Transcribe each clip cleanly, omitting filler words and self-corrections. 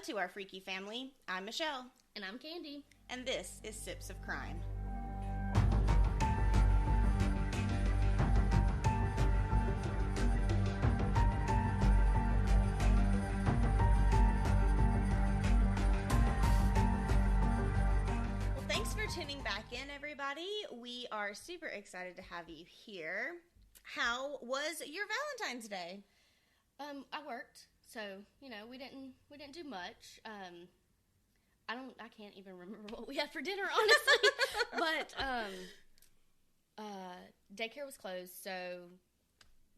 to our freaky family. I'm Michelle. And I'm Candy. And this is Sips of Crime. Well, thanks for tuning back in, everybody. We are super excited to have you here. How was your Valentine's Day? I worked, so we didn't do much. I can't even remember what we had for dinner, honestly. But daycare was closed, so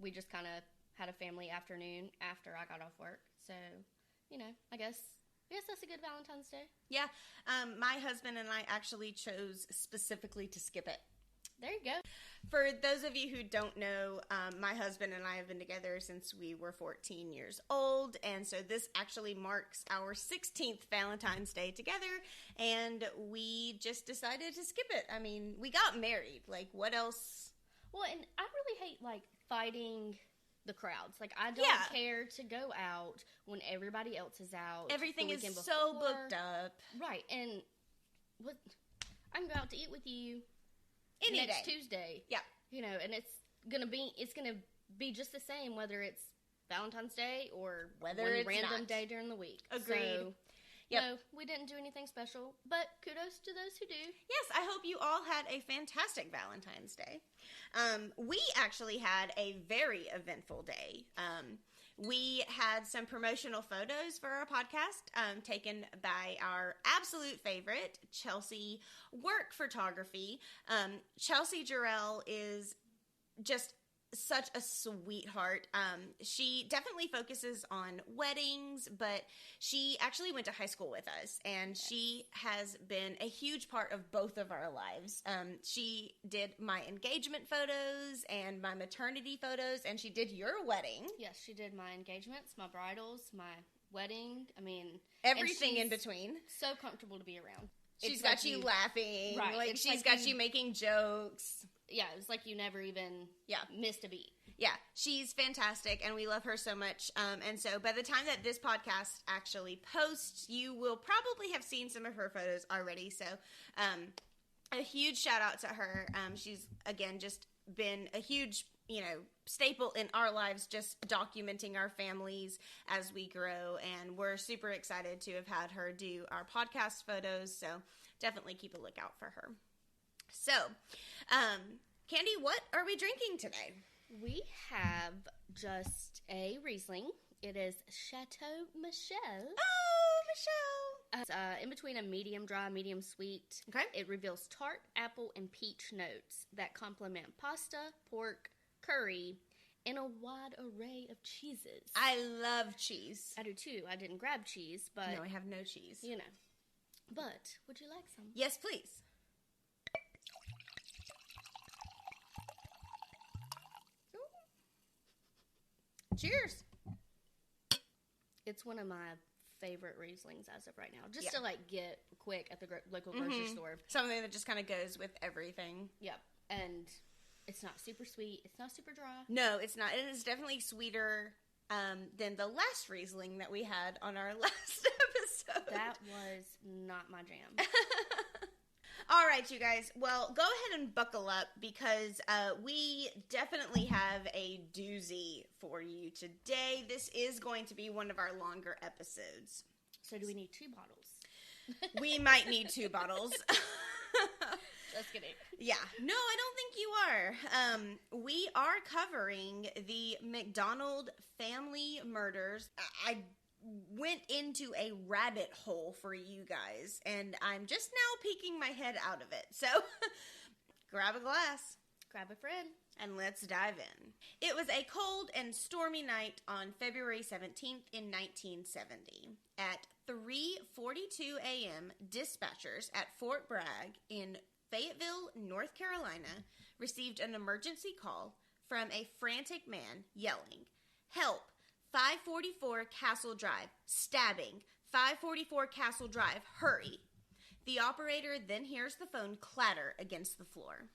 we just kind of had a family afternoon after I got off work. So, I guess that's a good Valentine's Day. Yeah, my husband and I actually chose specifically to skip it. There you go. For those of you who don't know, my husband and I have been together since we were 14 years old, and so this actually marks our 16th Valentine's Day together, and we just decided to skip it. I mean, we got married. Like, what else? Well, and I really hate, fighting the crowds. I don't care to go out when everybody else is out. Everything is so booked up. Right, and I can go out to eat with you Any next day. Tuesday. Yeah. And it's gonna be just the same whether it's Valentine's Day or whether one it's random not. Day during the week. Agreed. So, yep. No, we didn't do anything special, but kudos to those who do. Yes, I hope you all had a fantastic Valentine's Day. We actually had a very eventful day. We had some promotional photos for our podcast taken by our absolute favorite, Chelsea Work Photography. Chelsea Jarrell is just such a sweetheart. She definitely focuses on weddings, but she actually went to high school with us, and she has been a huge part of both of our lives. She did my engagement photos and my maternity photos, and she did your wedding. Yes, she did my engagements, my bridals, my wedding. I mean, everything in between. So comfortable to be around. She's got you laughing. Right. She's got you making jokes. Yeah, it's like you never even missed a beat. Yeah, she's fantastic, and we love her so much. And so by the time that this podcast actually posts, you will probably have seen some of her photos already. So a huge shout out to her. She's, again, just been a huge, staple in our lives, just documenting our families as we grow. And we're super excited to have had her do our podcast photos. So definitely keep a lookout for her. So, Candy, what are we drinking today? We have just a Riesling. It is Chateau Michel. Oh, Michelle! It's in between a medium dry, medium sweet. Okay. It reveals tart, apple, and peach notes that complement pasta, pork, curry, and a wide array of cheeses. I love cheese. I do too. I didn't grab cheese, but... No, I have no cheese. But, would you like some? Yes, please. Cheers. It's one of my favorite Rieslings as of right now. Just to get quick at the local grocery store. Something that just kind of goes with everything. Yep. And it's not super sweet. It's not super dry. No, it's not. It is definitely sweeter than the last Riesling that we had on our last episode. That was not my jam. All right, you guys. Well, go ahead and buckle up because we definitely have a doozy for you today. This is going to be one of our longer episodes. So do we need 2 bottles? We might need 2 bottles. Just kidding. Yeah. No, I don't think you are. We are covering the MacDonald family murders. I went into a rabbit hole for you guys, and I'm just now peeking my head out of it. So grab a glass, grab a friend, and let's dive in. It was a cold and stormy night on February 17th in 1970. At 3:42 a.m., dispatchers at Fort Bragg in Fayetteville, North Carolina, received an emergency call from a frantic man yelling, "Help! 544 Castle Drive. Stabbing. 544 Castle Drive. Hurry." The operator then hears the phone clatter against the floor.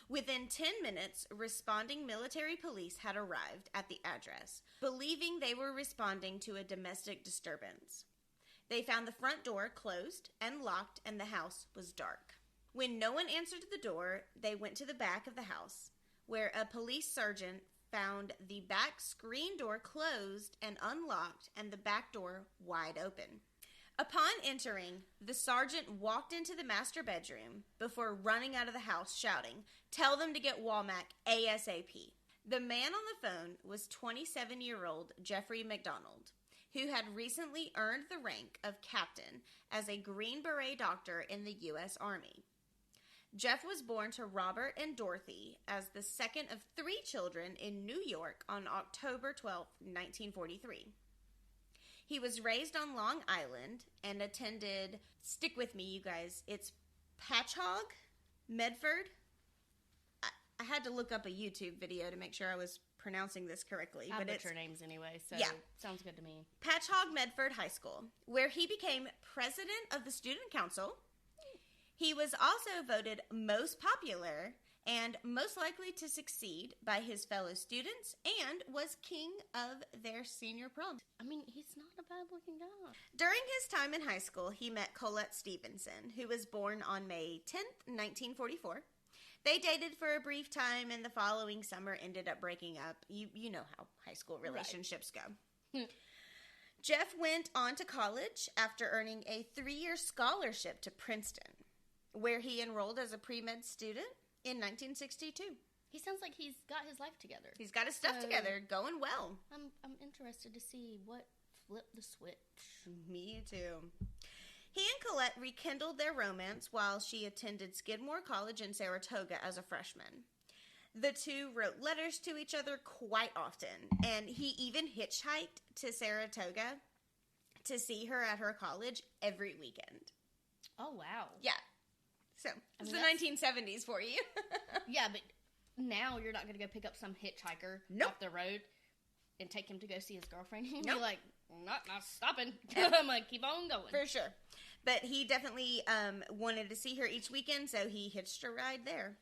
Within 10 minutes, responding military police had arrived at the address, believing they were responding to a domestic disturbance. They found the front door closed and locked, and the house was dark. When no one answered the door, they went to the back of the house, where a police sergeant found the back screen door closed and unlocked and the back door wide open. Upon entering, the sergeant walked into the master bedroom before running out of the house shouting, "Tell them to get Walmack ASAP." The man on the phone was 27-year-old Jeffrey MacDonald, who had recently earned the rank of captain as a Green Beret doctor in the U.S. Army. Jeff was born to Robert and Dorothy as the second of 3 children in New York on October 12, 1943. He was raised on Long Island and attended, stick with me, you guys, it's Patchogue, Medford. I had to look up a YouTube video to make sure I was pronouncing this correctly. I but butcher names anyway, so yeah. Sounds good to me. Patchogue Medford High School, where he became president of the student council. He was also voted most popular and most likely to succeed by his fellow students and was king of their senior prom. I mean, he's not a bad-looking guy. During his time in high school, he met Colette Stevenson, who was born on May 10th, 1944. They dated for a brief time, and the following summer ended up breaking up. You know how high school relationships go. Jeff went on to college after earning a 3-year scholarship to Princeton, where he enrolled as a pre-med student in 1962. He sounds like he's got his life together. He's got his stuff together, going well. I'm interested to see what flipped the switch. Me too. He and Colette rekindled their romance while she attended Skidmore College in Saratoga as a freshman. The two wrote letters to each other quite often, and he even hitchhiked to Saratoga to see her at her college every weekend. Oh, wow. Yeah. So, it's the 1970s for you. Yeah, but now you're not going to go pick up some hitchhiker off the road and take him to go see his girlfriend. You'll be like, not stopping. I'm going to keep on going. For sure. But he definitely wanted to see her each weekend, so he hitched a ride there.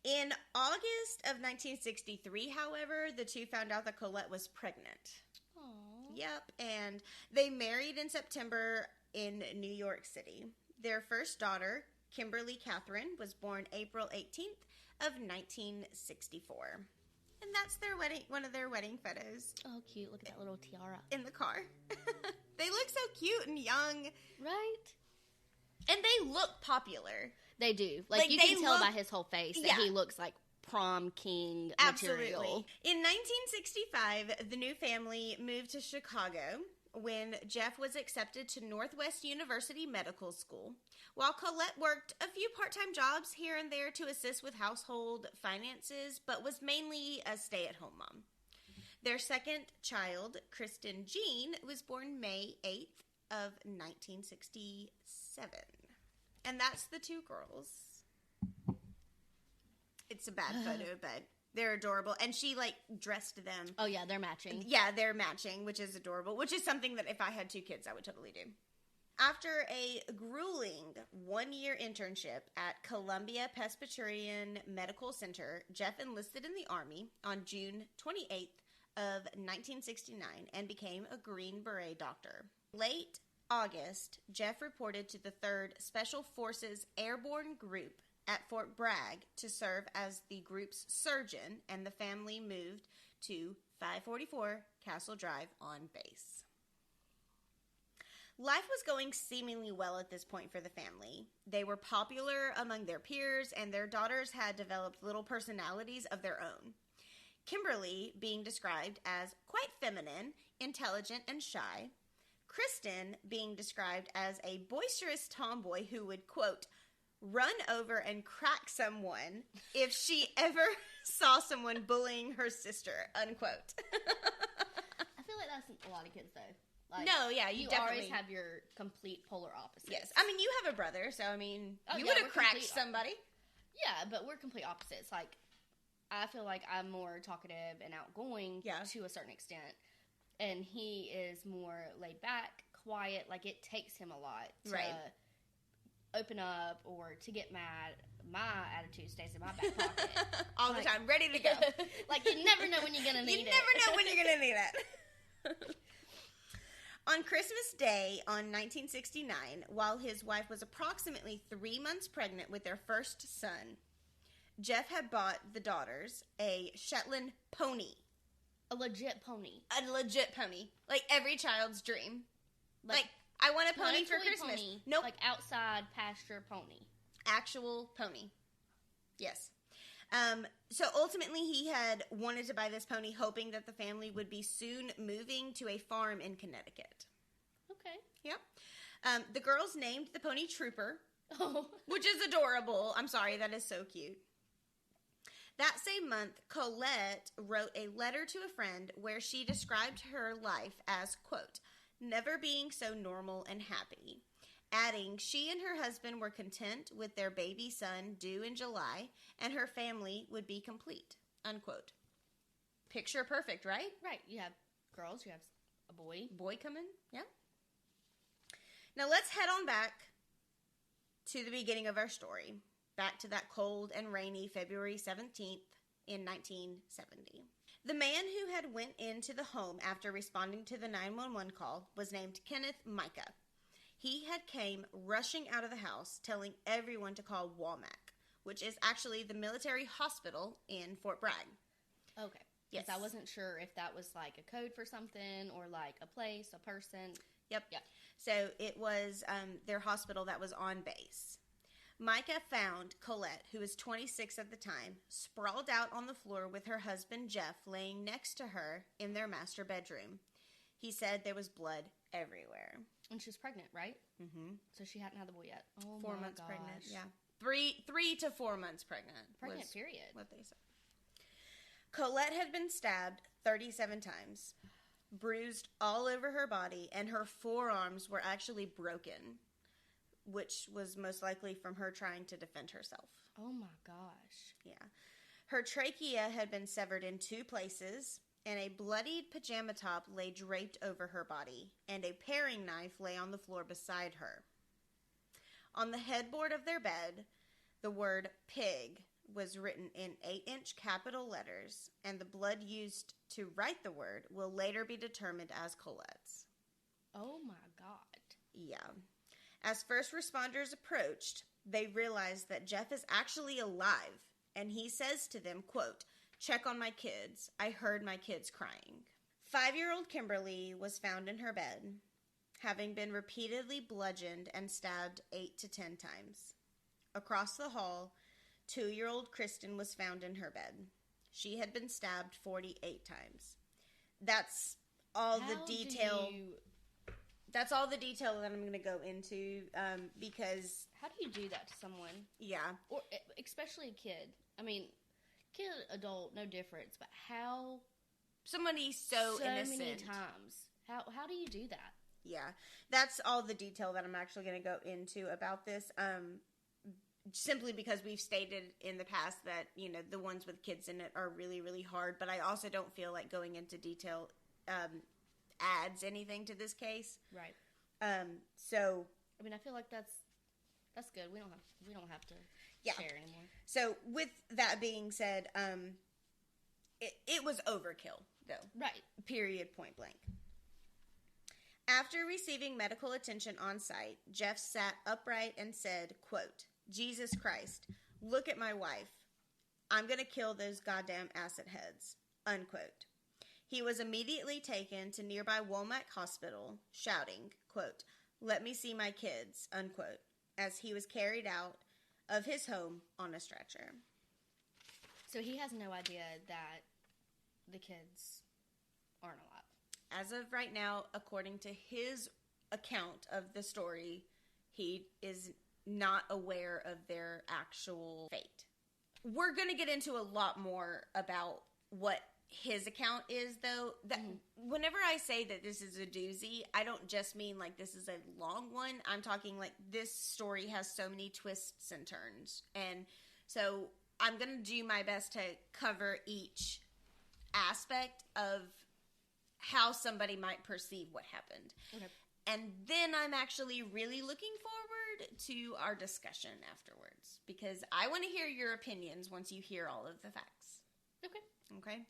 In August of 1963, however, the two found out that Colette was pregnant. Aww. Yep, and they married in September in New York City. Their first daughter, Kimberly Catherine, was born April 18th of 1964. And that's their wedding, one of their wedding photos. Oh, cute. Look at that little tiara. In the car. They look so cute and young. Right? And they look popular. They do. Like you can tell by his whole face that he looks like prom king material. In 1965, the new family moved to Chicago when Jeff was accepted to Northwest University Medical School, while Colette worked a few part-time jobs here and there to assist with household finances, but was mainly a stay-at-home mom. Their second child, Kristen Jean, was born May 8th of 1967. And that's the two girls. It's a bad photo, but they're adorable. And she, dressed them. Oh, yeah, they're matching. Yeah, they're matching, which is adorable. Which is something that if I had 2 kids, I would totally do. After a grueling 1-year internship at Columbia Presbyterian Medical Center, Jeff enlisted in the Army on June 28th of 1969 and became a Green Beret doctor. Late August, Jeff reported to the 3rd Special Forces Airborne Group at Fort Bragg to serve as the group's surgeon, and the family moved to 544 Castle Drive on base. Life was going seemingly well at this point for the family. They were popular among their peers, and their daughters had developed little personalities of their own. Kimberly being described as quite feminine, intelligent, and shy. Kristen being described as a boisterous tomboy who would, quote, run over and crack someone if she ever saw someone bullying her sister, unquote. I feel like that's a lot of kids, though. No, yeah, you definitely always have your complete polar opposites. Yes. I mean, you have a brother, so, you would have cracked somebody. Yeah, but we're complete opposites. I feel like I'm more talkative and outgoing to a certain extent. And he is more laid back, quiet. It takes him a lot to open up or to get mad. My attitude stays in my back pocket. All the time, ready to go. You never know when you're going to need it. You never know when you're going to need it. On Christmas Day on 1969, while his wife was approximately 3 months pregnant with their first son, Jeff had bought the daughters a Shetland pony. A legit pony. A legit pony. Like every child's dream. Like I want a pony for Christmas. Pony, nope. Like outside pasture pony. Actual pony. Yes. So ultimately he had wanted to buy this pony hoping that the family would be soon moving to a farm in Connecticut. Okay. Yep. The girls named the pony Trooper. Oh. Which is adorable. I'm sorry, that is so cute. That same month, Colette wrote a letter to a friend where she described her life as, quote, never being so normal and happy, adding she and her husband were content with their baby son due in July, and her family would be complete, unquote. Picture perfect, right? Right. You have girls, you have a boy. Boy coming, yeah. Now let's head on back to the beginning of our story, back to that cold and rainy February 17th in 1970. The man who had went into the home after responding to the 911 call was named Kenneth Micah. He had came rushing out of the house, telling everyone to call Womack, which is actually the military hospital in Fort Bragg. Okay. Yes. I wasn't sure if that was like a code for something or like a place, a person. Yep. So it was their hospital that was on base. Micah found Colette, who was 26 at the time, sprawled out on the floor with her husband Jeff laying next to her in their master bedroom. He said there was blood everywhere. And she was pregnant, right? Mm-hmm. So she hadn't had the boy yet. Oh, 4 months pregnant, yeah. 3 to 4 months pregnant. Pregnant, period. What they said. Colette had been stabbed 37 times, bruised all over her body, and her forearms were actually broken, which was most likely from her trying to defend herself. Oh my gosh. Yeah. Her trachea had been severed in 2 places, and a bloodied pajama top lay draped over her body, and a paring knife lay on the floor beside her. On the headboard of their bed, the word pig was written in 8-inch capital letters, and the blood used to write the word will later be determined as Colette's. Oh my God. Yeah. As first responders approached, they realized that Jeff is actually alive, and he says to them, quote, check on my kids. I heard my kids crying. 5-year-old Kimberly was found in her bed, having been repeatedly bludgeoned and stabbed 8 to 10 times. Across the hall, 2-year-old Kristen was found in her bed. She had been stabbed 48 times. That's all the detail. That's all the detail that I'm going to go into because... How do you do that to someone? Yeah. Or especially a kid. I mean, kid, adult, no difference. But how... Somebody so innocent. many times. How do you do that? Yeah. That's all the detail that I'm actually going to go into about this. Simply because we've stated in the past that, you know, the ones with kids in it are really, really hard. But I also don't feel like going into detail... adds anything to this case. Right. So I mean, I feel like that's good. We don't have to share anymore. So with that being said, it was overkill though. Right. Period, point blank. After receiving medical attention on site, Jeff sat upright and said, quote, Jesus Christ, look at my wife. I'm going to kill those goddamn acid heads, unquote. He was immediately taken to nearby Womack Hospital, shouting, quote, let me see my kids, unquote, as he was carried out of his home on a stretcher. So he has no idea that the kids aren't alive. As of right now, according to his account of the story, he is not aware of their actual fate. We're going to get into a lot more about what his account is, though. That whenever I say that this is a doozy, I don't just mean like this is a long one. I'm talking like this story has so many twists and turns. And so I'm going to do my best to cover each aspect of how somebody might perceive what happened. Okay. And then I'm actually really looking forward to our discussion afterwards, because I want to hear your opinions once you hear all of the facts. Okay. Okay.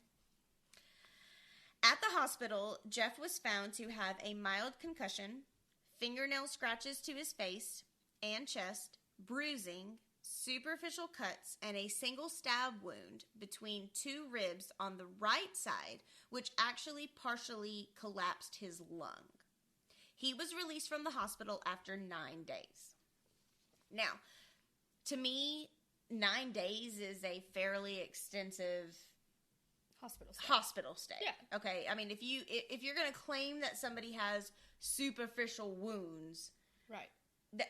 At the hospital, Jeff was found to have a mild concussion, fingernail scratches to his face and chest, bruising, superficial cuts, and a single stab wound between 2 ribs on the right side, which actually partially collapsed his lung. He was released from the hospital after 9 days. Now, to me, 9 days is a fairly extensive hospital stay. Yeah. Okay. I mean, if you're going to claim that somebody has superficial wounds, right? That,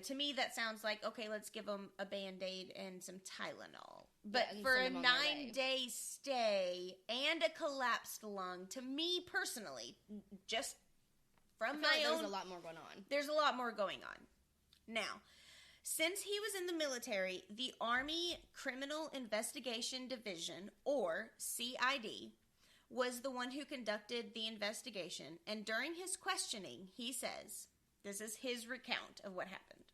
to me that sounds like, okay, let's give them a Band-Aid and some Tylenol. But for a 9-day stay and a collapsed lung, to me personally, just from my own, there's a lot more going on. There's a lot more going on. Now, since he was in the military, the Army Criminal Investigation Division, or CID, was the one who conducted the investigation, and during his questioning, he says, this is his recount of what happened.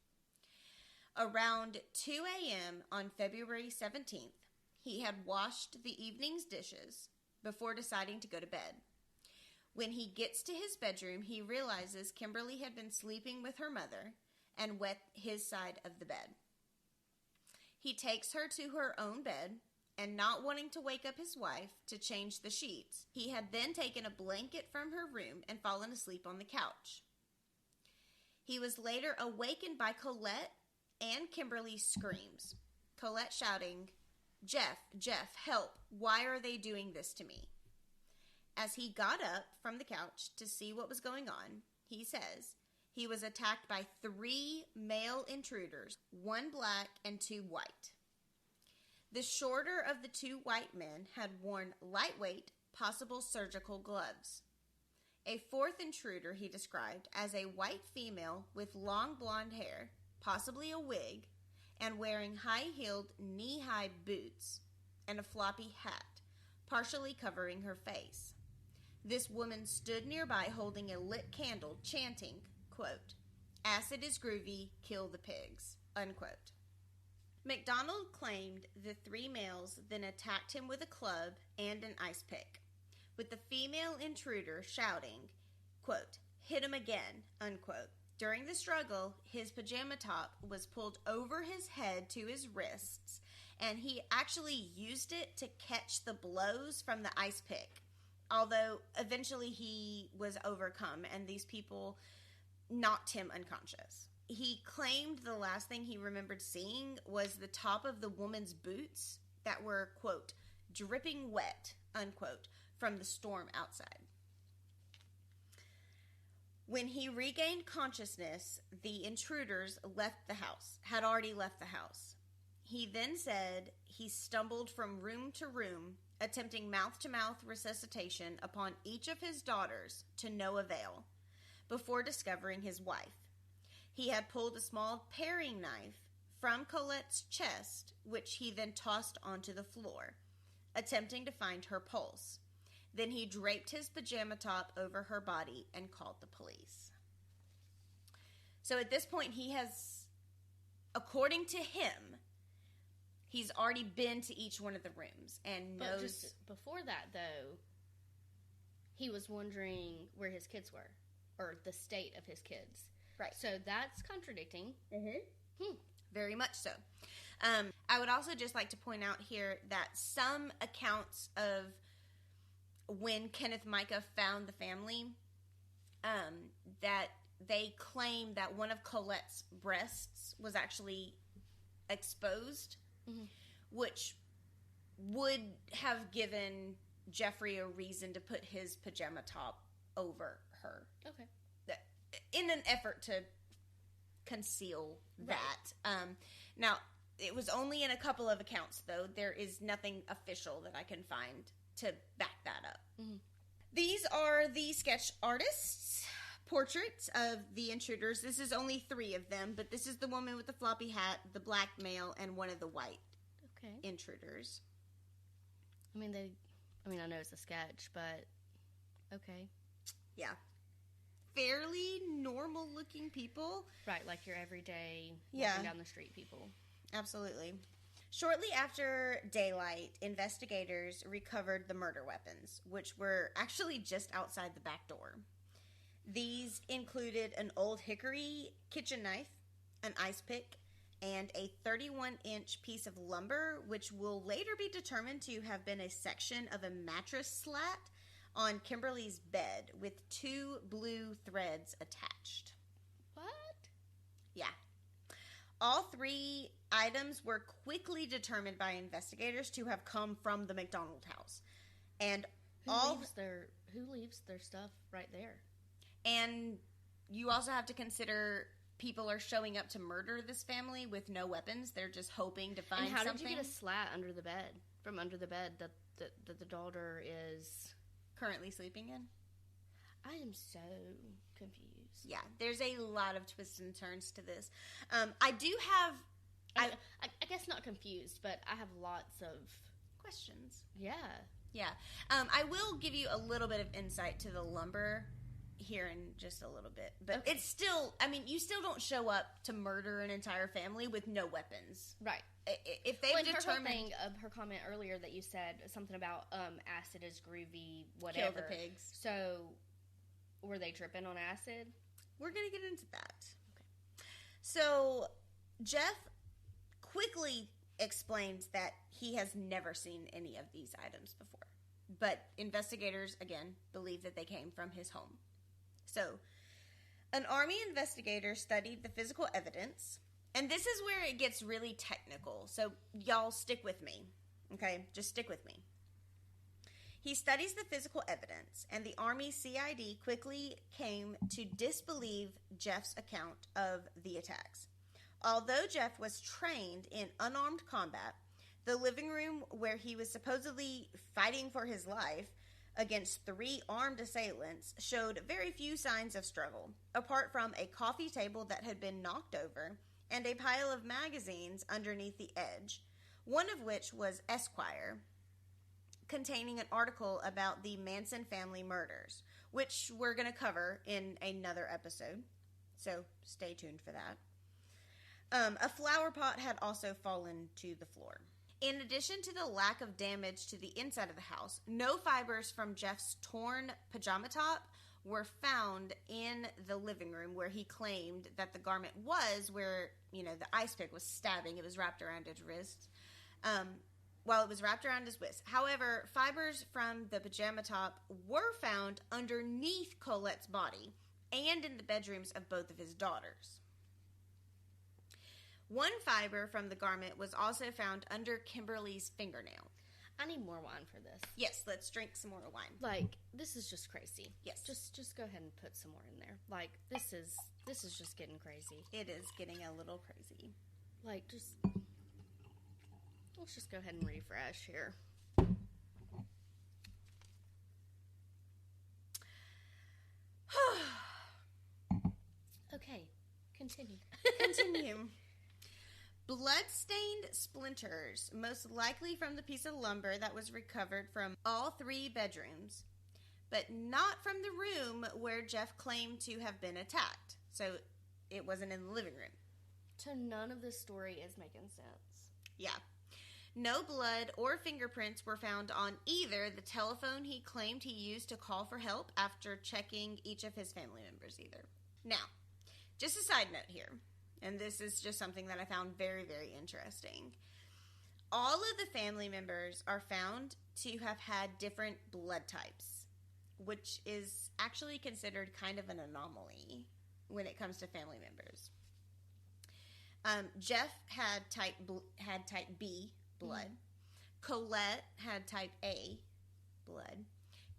Around 2 a.m. on February 17th, he had washed the evening's dishes before deciding to go to bed. When he gets to his bedroom, he realizes Kimberly had been sleeping with her mother and wet his side of the bed. He takes her to her own bed, and not wanting to wake up his wife to change the sheets, he had then taken a blanket from her room and fallen asleep on the couch. He was later awakened by Colette and Kimberly's screams. Colette shouting, Jeff, help, why are they doing this to me? As he got up from the couch to see what was going on, he says he was attacked by 3 male intruders, 1 black and 2 white. The shorter of the 2 white men had worn lightweight, possible surgical gloves. A 4th intruder he described as a white female with long blonde hair, possibly a wig, and wearing high-heeled knee-high boots and a floppy hat, partially covering her face. This woman stood nearby holding a lit candle, chanting, quote, "Acid is groovy, kill the pigs," unquote. MacDonald claimed the 3 males then attacked him with a club and an ice pick, with the female intruder shouting, quote, "Hit him again," unquote. During the struggle, his pajama top was pulled over his head to his wrists, and he actually used it to catch the blows from the ice pick, although eventually he was overcome and these people knocked him unconscious. He claimed the last thing he remembered seeing was the top of the woman's boots that were, quote, "dripping wet," unquote, from the storm outside. When he regained consciousness, the intruders had already left the house. He then said he stumbled from room to room, attempting mouth-to-mouth resuscitation upon each of his daughters to no avail, before discovering his wife. He had pulled a small paring knife from Colette's chest, which he then tossed onto the floor, attempting to find her pulse. Then he draped his pajama top over her body and called the police. So at this point, he has, according to him, he's already been to each one of the rooms and knows. But just before that, though, he was wondering where his kids were, or the state of his kids. Right. So that's contradicting. Mm-hmm. Very much so. I would also just like to point out here that some accounts of when Kenneth Micah found the family, that they claim that one of Colette's breasts was actually exposed, which would have given Jeffrey a reason to put his pajama top over her. Okay. In an effort to conceal that. Now, it was only in a couple of accounts, though. There is nothing official that I can find to back that up. Mm-hmm. These are the sketch artists' portraits of the intruders. This is only 3 of them, but this is the woman with the floppy hat, the black male, and one of the white intruders. I know it's a sketch, but okay. Yeah. Fairly normal-looking people. Right, like your everyday walking down the street people. Absolutely. Shortly after daylight, investigators recovered the murder weapons, which were actually just outside the back door. These included an old hickory kitchen knife, an ice pick, and a 31-inch piece of lumber, which will later be determined to have been a section of a mattress slat on Kimberly's bed with 2 blue threads attached. What? Yeah. All 3 items were quickly determined by investigators to have come from the MacDonald house. And who leaves their stuff right there? And you also have to consider people are showing up to murder this family with no weapons. They're just hoping to find something. And how did you get a slat under the bed, from under the bed that the daughter is currently sleeping in? I am so confused. Yeah, there's a lot of twists and turns to this. I do have... I guess not confused, but I have lots of questions. Yeah. Yeah. I will give you a little bit of insight to the lumber here in just a little bit. But okay. It's still... I mean, you still don't show up to murder an entire family with no weapons. Right. If they've determined... her thing of her comment earlier that you said something about acid is groovy, whatever. Kill the pigs. So, were they tripping on acid? We're going to get into that. Okay. So, Jeff quickly explains that he has never seen any of these items before. But investigators, again, believe that they came from his home. So, an Army investigator studied the physical evidence, and this is where it gets really technical. So, y'all stick with me, okay? Just stick with me. He studies the physical evidence, and the Army CID quickly came to disbelieve Jeff's account of the attacks. Although Jeff was trained in unarmed combat, the living room where he was supposedly fighting for his life against 3 armed assailants showed very few signs of struggle, apart from a coffee table that had been knocked over and a pile of magazines underneath the edge, one of which was Esquire, containing an article about the Manson family murders, which we're going to cover in another episode, so stay tuned for that. A flower pot had also fallen to the floor. In addition to the lack of damage to the inside of the house, no fibers from Jeff's torn pajama top were found in the living room where he claimed that the garment was, where, the ice pick was stabbing. It was wrapped around his wrist. While it was wrapped around his wrist. However, fibers from the pajama top were found underneath Colette's body and in the bedrooms of both of his daughters. One fiber from the garment was also found under Kimberly's fingernail. I need more wine for this. Yes, let's drink some more wine. Like, this is just crazy. Yes. Just go ahead and put some more in there. Like, this is just getting crazy. It is getting a little crazy. Like, let's just go ahead and refresh here. Okay, continue. Blood-stained splinters, most likely from the piece of lumber that was recovered from all 3 bedrooms, but not from the room where Jeff claimed to have been attacked. So it wasn't in the living room. So none of this story is making sense. Yeah. No blood or fingerprints were found on either the telephone he claimed he used to call for help after checking each of his family members either. Now, just a side note here, and this is just something that I found very, very interesting. All of the family members are found to have had different blood types, which is actually considered kind of an anomaly when it comes to family members. Jeff had type B blood. Colette had type A blood.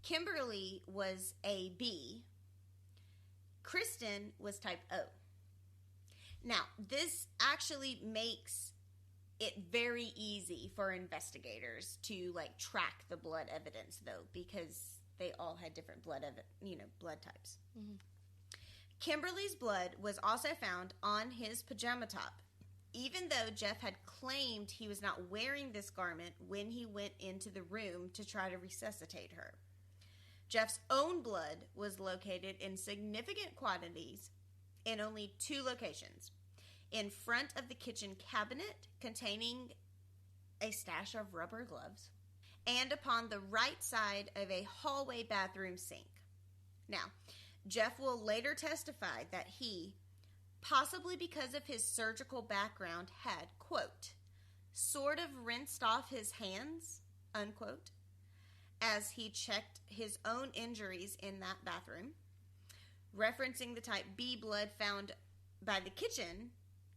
Kimberly was AB. Kristen was type O. Now, this actually makes it very easy for investigators to track the blood evidence, though, because they all had different blood types. Mm-hmm. Kimberly's blood was also found on his pajama top, even though Jeff had claimed he was not wearing this garment when he went into the room to try to resuscitate her. Jeff's own blood was located in significant quantities in only 2 locations. In front of the kitchen cabinet containing a stash of rubber gloves, and upon the right side of a hallway bathroom sink. Now, Jeff will later testify that he, possibly because of his surgical background, had, quote, sort of rinsed off his hands, unquote, as he checked his own injuries in that bathroom. Referencing the type B blood found by the kitchen,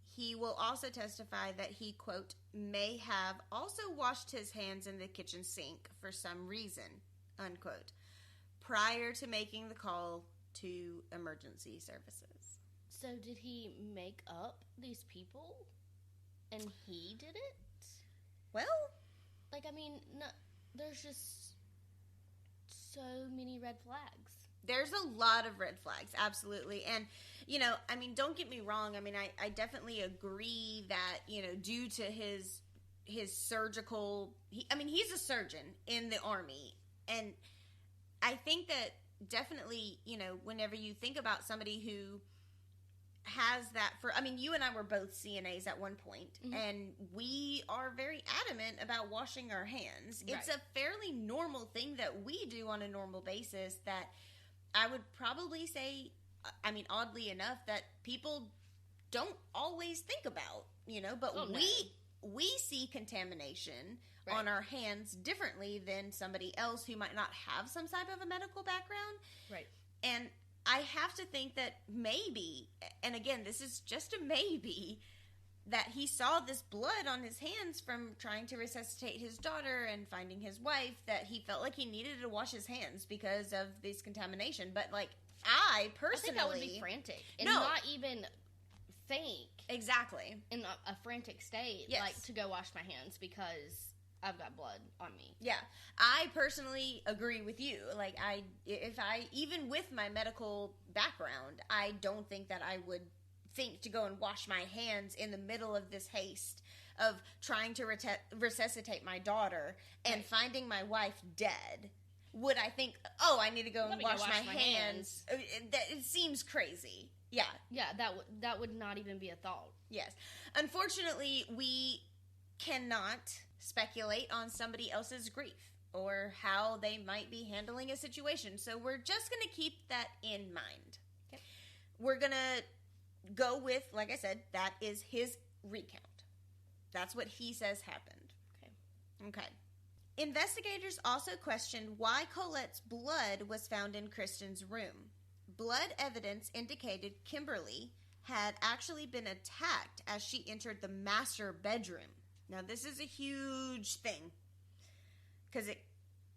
he will also testify that he, quote, may have also washed his hands in the kitchen sink for some reason, unquote, prior to making the call to emergency services. So did he make up these people? And he did it? Well, like, I mean, no, there's just so many red flags. There's a lot of red flags, absolutely. And, you know, I mean, don't get me wrong. I mean, I definitely agree that, you know, due to his surgical... he's a surgeon in the Army. And I think that definitely, you know, whenever you think about somebody who has that you and I were both CNAs at one point, mm-hmm. and we are very adamant about washing our hands. Right. It's a fairly normal thing that we do on a normal basis that I would probably say, oddly enough, that people don't always think about, you know, but we see contamination right. on our hands differently than somebody else who might not have some type of a medical background. Right. And I have to think that maybe, and again, this is just a maybe, that he saw this blood on his hands from trying to resuscitate his daughter and finding his wife, that he felt like he needed to wash his hands because of this contamination. But, like, I personally... I think that would be frantic. And not even think. Exactly. In a frantic state, yes. like, to go wash my hands because I've got blood on me. Yeah. I personally agree with you. Like, even with my medical background, I don't think that I would think to go and wash my hands in the middle of this haste of trying to resuscitate my daughter and right. finding my wife dead. Would I think, I need to go and wash my hands? It seems crazy. Yeah. Yeah, that would not even be a thought. Yes. Unfortunately, we cannot speculate on somebody else's grief or how they might be handling a situation. So we're just going to keep that in mind. Okay. We're going to go with, like I said, that is his recount. That's what he says happened. Okay. Investigators also questioned why Colette's blood was found in Kristen's room. Blood evidence indicated Kimberly had actually been attacked as she entered the master bedroom. Now, this is a huge thing because it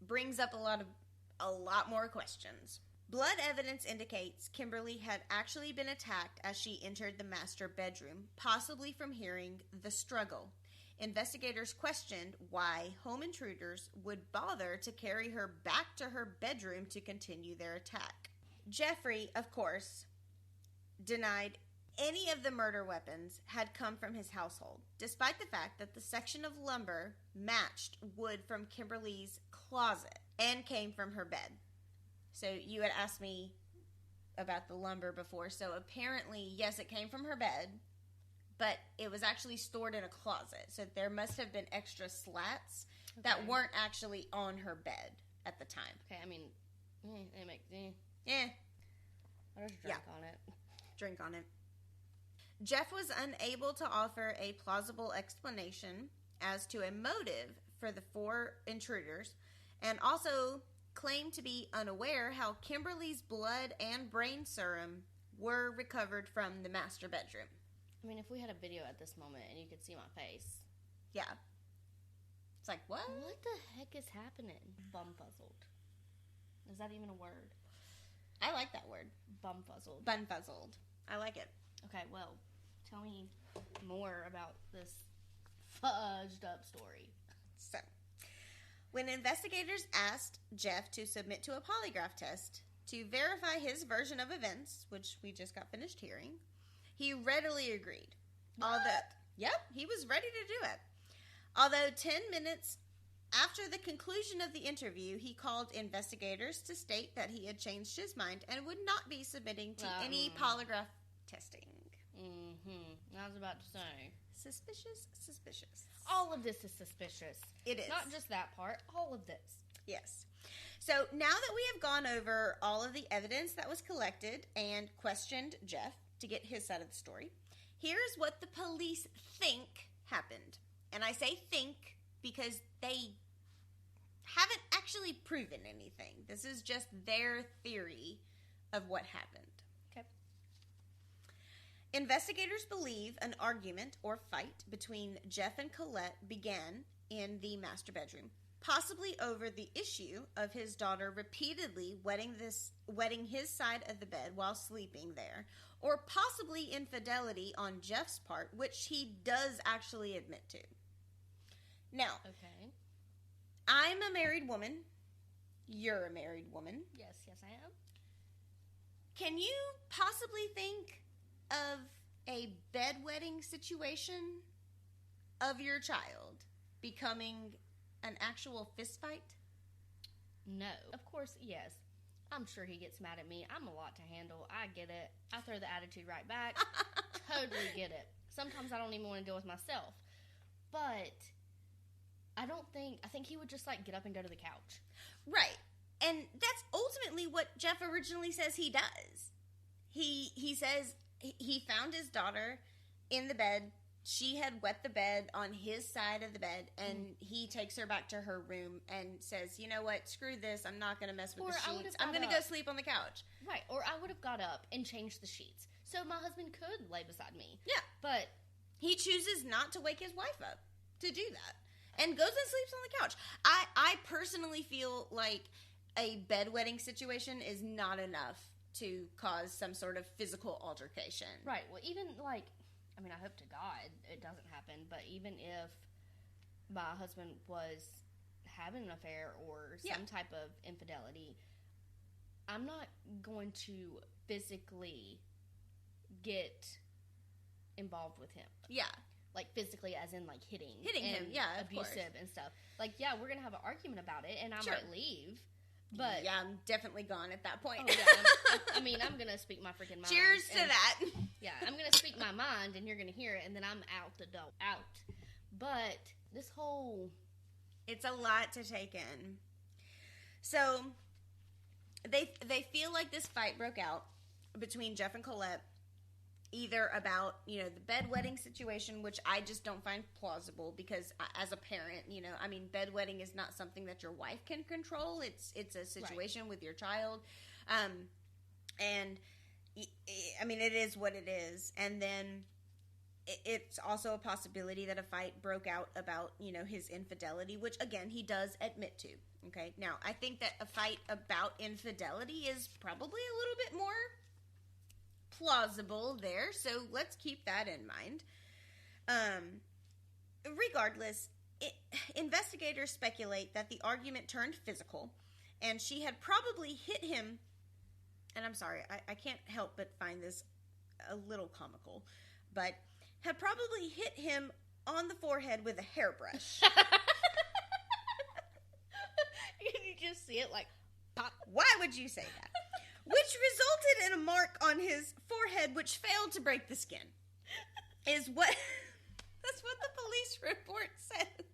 brings up a lot more questions. Blood evidence indicates Kimberly had actually been attacked as she entered the master bedroom, possibly from hearing the struggle. Investigators questioned why home intruders would bother to carry her back to her bedroom to continue their attack. Jeffrey, of course, denied any of the murder weapons had come from his household, despite the fact that the section of lumber matched wood from Kimberly's closet and came from her bed. So you had asked me about the lumber before. So apparently, yes, it came from her bed, but it was actually stored in a closet. So there must have been extra slats that weren't actually on her bed at the time. Okay, I mean, it makes yeah. I'll just drink on it. Drink on it. Jeff was unable to offer a plausible explanation as to a motive for the 4 intruders, and also claimed to be unaware how Kimberly's blood and brain serum were recovered from the master bedroom. I mean, if we had a video at this moment and you could see my face. Yeah. It's like, what? What the heck is happening? Bumfuzzled. Is that even a word? I like that word. Bumfuzzled. Bunfuzzled. I like it. Okay, well, tell me more about this fudged up story. So, when investigators asked Jeff to submit to a polygraph test to verify his version of events, which we just got finished hearing, he readily agreed. Yep, he was ready to do it. Although 10 minutes after the conclusion of the interview, he called investigators to state that he had changed his mind and would not be submitting to any polygraph testing. I was about to say. Suspicious. All of this is suspicious. It is. Not just that part, all of this. Yes. So now that we have gone over all of the evidence that was collected and questioned Jeff to get his side of the story, here's what the police think happened. And I say think because they haven't actually proven anything. This is just their theory of what happened. Okay. Investigators believe an argument or fight between Jeff and Colette began in the master bedroom, possibly over the issue of his daughter repeatedly wetting his side of the bed while sleeping there, or possibly infidelity on Jeff's part, which he does actually admit to. Now, okay. I'm a married woman. You're a married woman. Yes, I am. Can you possibly think of a bedwetting situation of your child becoming an actual fist fight? No. Of course, yes. I'm sure he gets mad at me. I'm a lot to handle. I get it. I throw the attitude right back. Totally get it. Sometimes I don't even want to deal with myself. But I think he would just like get up and go to the couch. Right. And that's ultimately what Jeff originally says he does. He says he found his daughter in the bed. She had wet the bed on his side of the bed, and he takes her back to her room and says, you know what, screw this, I'm not going to mess with the sheets. I'm going to go sleep on the couch. Right, or I would have got up and changed the sheets. So my husband could lay beside me. Yeah. But he chooses not to wake his wife up to do that and goes and sleeps on the couch. I personally feel like a bedwetting situation is not enough to cause some sort of physical altercation. Right, well, even like, I mean, I hope to God it doesn't happen, but even if my husband was having an affair or some type of infidelity, I'm not going to physically get involved with him. Yeah. Like, physically as in, like, hitting him, yeah, abusive and stuff. Like, yeah, we're going to have an argument about it, and I might leave. But yeah, I'm definitely gone at that point. Oh, yeah. I mean, I'm going to speak my freaking mind. Cheers to that. Yeah, I'm going to speak my mind, and you're going to hear it, and then I'm out the door. Out. But this whole... It's a lot to take in. So, they feel like this fight broke out between Jeff and Colette, either about, you know, the bedwetting situation, which I just don't find plausible because as a parent, you know, I mean, bedwetting is not something that your wife can control. It's a situation with your child. And I mean, it is what it is. And then it's also a possibility that a fight broke out about, you know, his infidelity, which again, he does admit to. Okay. Now, I think that a fight about infidelity is probably a little bit more plausible there, so let's keep that in mind. Regardless, investigators speculate that the argument turned physical, and she had probably hit him, and I'm sorry, I can't help but find this a little comical, but had probably hit him on the forehead with a hairbrush. You just see it like pop. Why would you say that? Which resulted in a mark on his forehead which failed to break the skin. That's what the police report says.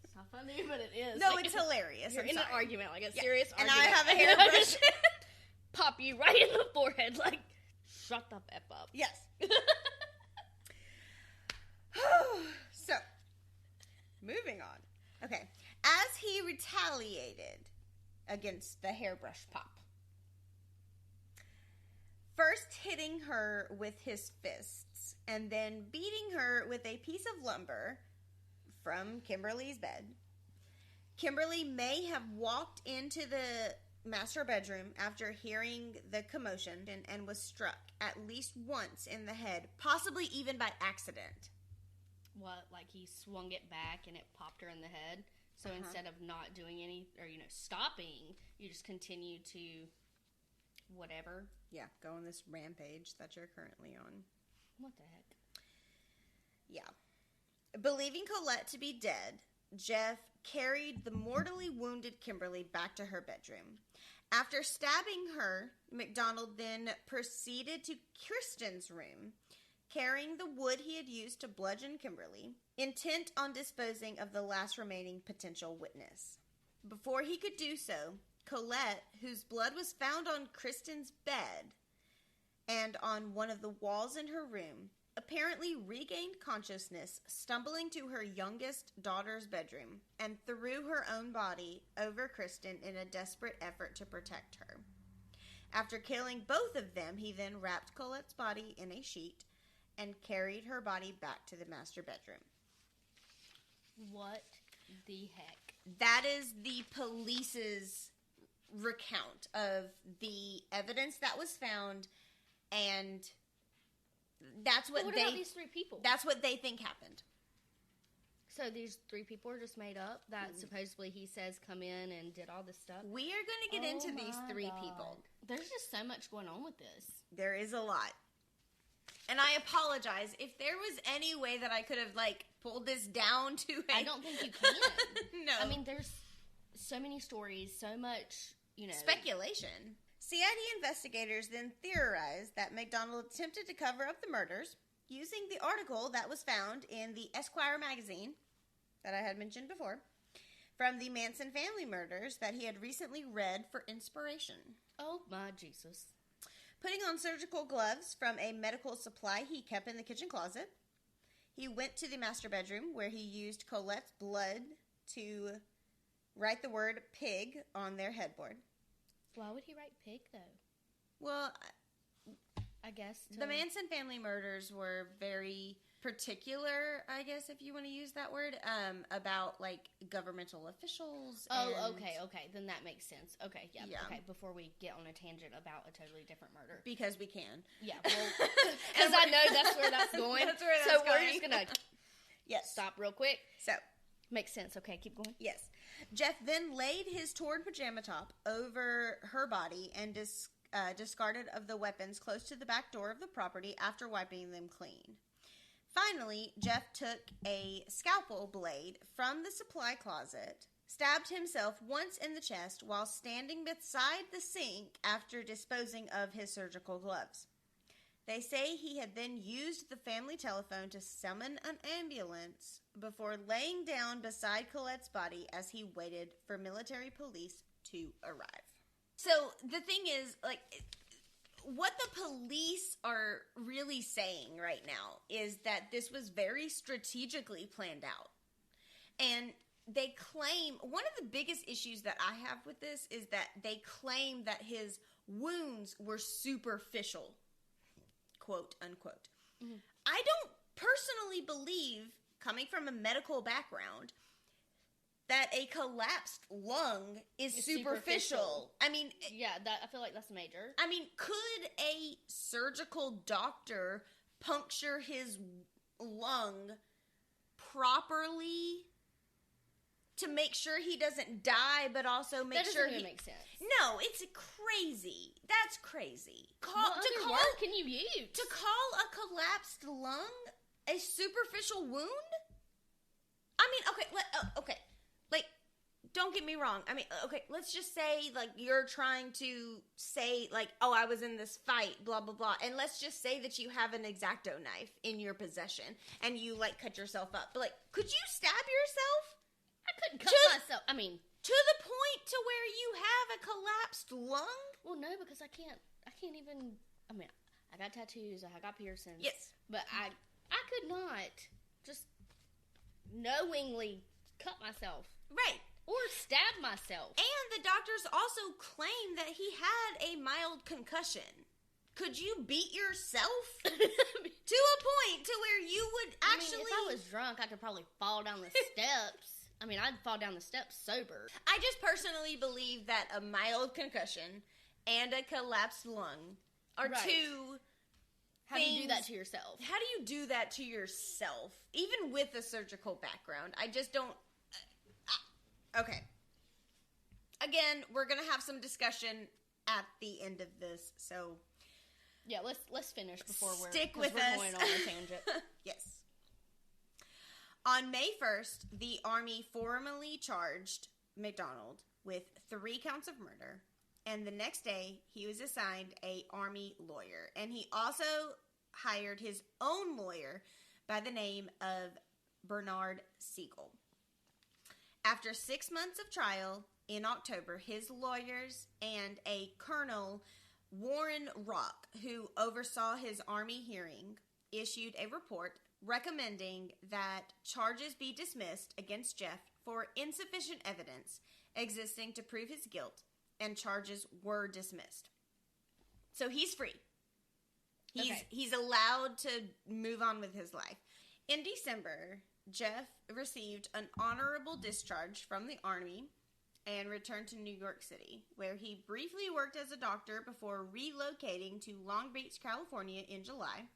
It's not funny, but it is. No, it's hilarious. You're in an argument, like a serious and argument. I have a hairbrush. Pop you right in the forehead, like, shut the F up. Yes. So, moving on. Okay. As he retaliated against the hairbrush pop, first hitting her with his fists and then beating her with a piece of lumber from Kimberly's bed, Kimberly may have walked into the master bedroom after hearing the commotion and was struck at least once in the head, possibly even by accident. What, like he swung it back and it popped her in the head? So instead of not doing any, or, you know, stopping, you just continue to whatever. Yeah, go on this rampage that you're currently on. What the heck? Yeah. Believing Colette to be dead, Jeff carried the mortally wounded Kimberly back to her bedroom. After stabbing her, MacDonald then proceeded to Kristen's room, carrying the wood he had used to bludgeon Kimberly, intent on disposing of the last remaining potential witness. Before he could do so, Colette, whose blood was found on Kristen's bed and on one of the walls in her room, apparently regained consciousness, stumbling to her youngest daughter's bedroom, and threw her own body over Kristen in a desperate effort to protect her. After killing both of them, he then wrapped Colette's body in a sheet and carried her body back to the master bedroom. What the heck? That is the police's recount of the evidence that was found, and that's what what they... about these 3 people? That's what they think happened. So these 3 people are just made up that supposedly he says come in and did all this stuff? We are going to get into these 3 people. There's just so much going on with this. There is a lot. And I apologize. If there was any way that I could have, pulled this down to a... I don't think you can. No. I mean, there's so many stories, so much, speculation. CID investigators then theorized that MacDonald attempted to cover up the murders using the article that was found in the Esquire magazine that I had mentioned before from the Manson family murders that he had recently read for inspiration. Oh, my Jesus. Putting on surgical gloves from a medical supply he kept in the kitchen closet, he went to the master bedroom where he used Colette's blood to write the word pig on their headboard. Why would he write pig, though? Well, I guess the Manson family murders were very particular, I guess, if you want to use that word, about, governmental officials. Oh, okay. Then that makes sense. Okay, yeah. Okay, before we get on a tangent about a totally different murder. Because we can. Yeah, well, because I know that's where that's going. That's where that's going. So we're just going to stop real quick. So. Makes sense. Okay, keep going. Yes. Jeff then laid his torn pajama top over her body and discarded of the weapons close to the back door of the property after wiping them clean. Finally, Jeff took a scalpel blade from the supply closet, stabbed himself once in the chest while standing beside the sink after disposing of his surgical gloves. They say he had then used the family telephone to summon an ambulance before laying down beside Colette's body as he waited for military police to arrive. So the thing is, what the police are really saying right now is that this was very strategically planned out. And they claim, one of the biggest issues that I have with this is that they claim that his wounds were superficial, quote unquote. Mm-hmm. I don't personally believe, coming from a medical background, that a collapsed lung is superficial. I mean... Yeah, I feel like that's major. I mean, could a surgical doctor puncture his lung properly to make sure he doesn't die, but also make sure he... That doesn't even make sense. No, it's crazy. That's crazy. What other word can you use? To call a collapsed lung a superficial wound? I mean, okay. Don't get me wrong. I mean, okay, let's just say, you're trying to say, oh, I was in this fight, blah, blah, blah. And let's just say that you have an X-Acto knife in your possession and you, cut yourself up. But, could you stab yourself? I couldn't cut myself. I mean... To the point to where you have a collapsed lung? Well, no, because I can't even... I mean, I got tattoos, I got piercings. Yes. But I could not just knowingly cut myself. Right. Or stab myself. And the doctors also claim that he had a mild concussion. Could you beat yourself to a point to where you would actually... I mean, if I was drunk, I could probably fall down the steps. I mean, I'd fall down the steps sober. I just personally believe that a mild concussion and a collapsed lung are two... How do you do that to yourself? How do you do that to yourself? Even with a surgical background. I just don't... Okay. Again, we're going to have some discussion at the end of this, so... Yeah, let's finish before we're going on a tangent. Yes. On May 1st, the Army formally charged MacDonald with 3 counts of murder, And the next day, he was assigned a Army lawyer. And he also hired his own lawyer by the name of Bernard Siegel. After 6 months of trial in October, his lawyers and a Colonel Warren Rock, who oversaw his Army hearing, issued a report recommending that charges be dismissed against Jeff for insufficient evidence existing to prove his guilt, and charges were dismissed. So he's free. He's allowed to move on with his life. In December, Jeff received an honorable discharge from the Army and returned to New York City, where he briefly worked as a doctor before relocating to Long Beach, California in July,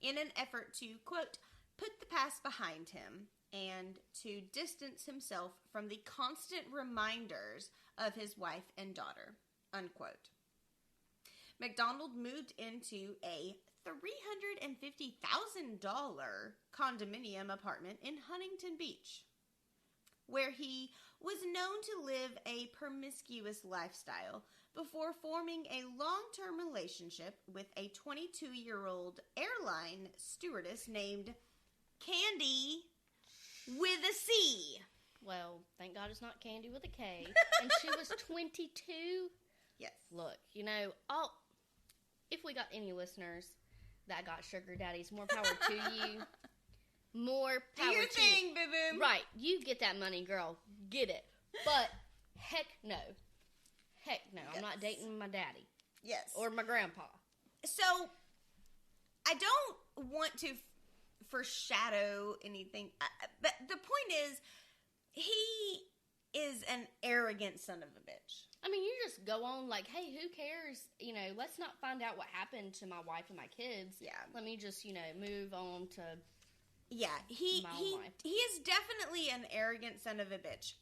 in an effort to, quote, put the past behind him and to distance himself from the constant reminders of his wife and daughter, unquote. MacDonald moved into a $350,000 condominium apartment in Huntington Beach, where he was known to live a promiscuous lifestyle before forming a long-term relationship with a 22-year-old airline stewardess named Candy with a C. Well, thank God it's not Candy with a K. And she was 22? Yes. Look, if we got any listeners that got sugar daddies, more power to you. More power to you. Do your thing, boo-boo. Right. You get that money, girl. Get it. But, heck no. Heck no. Yes. I'm not dating my daddy. Yes. Or my grandpa. So, I don't want to foreshadow anything. But the point is, he is an arrogant son of a bitch. I mean, you just go on like, hey, who cares? Let's not find out what happened to my wife and my kids. Yeah. Let me just, move on to yeah, he is definitely an arrogant son of a bitch.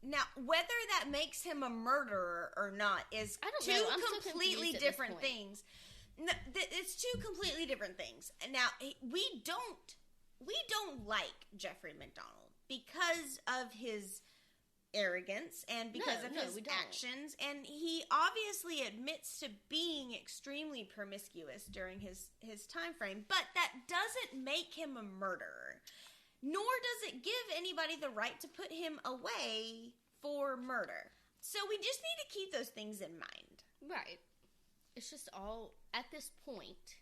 Now whether that makes him a murderer or not is two completely different things. No, it's two completely different things. Now we don't like Jeffrey MacDonald because of his arrogance and because of his actions, and he obviously admits to being extremely promiscuous during his time frame, but that doesn't make him a murderer, nor does it give anybody the right to put him away for murder. So we just need to keep those things in mind. Right. It's just all, at this point,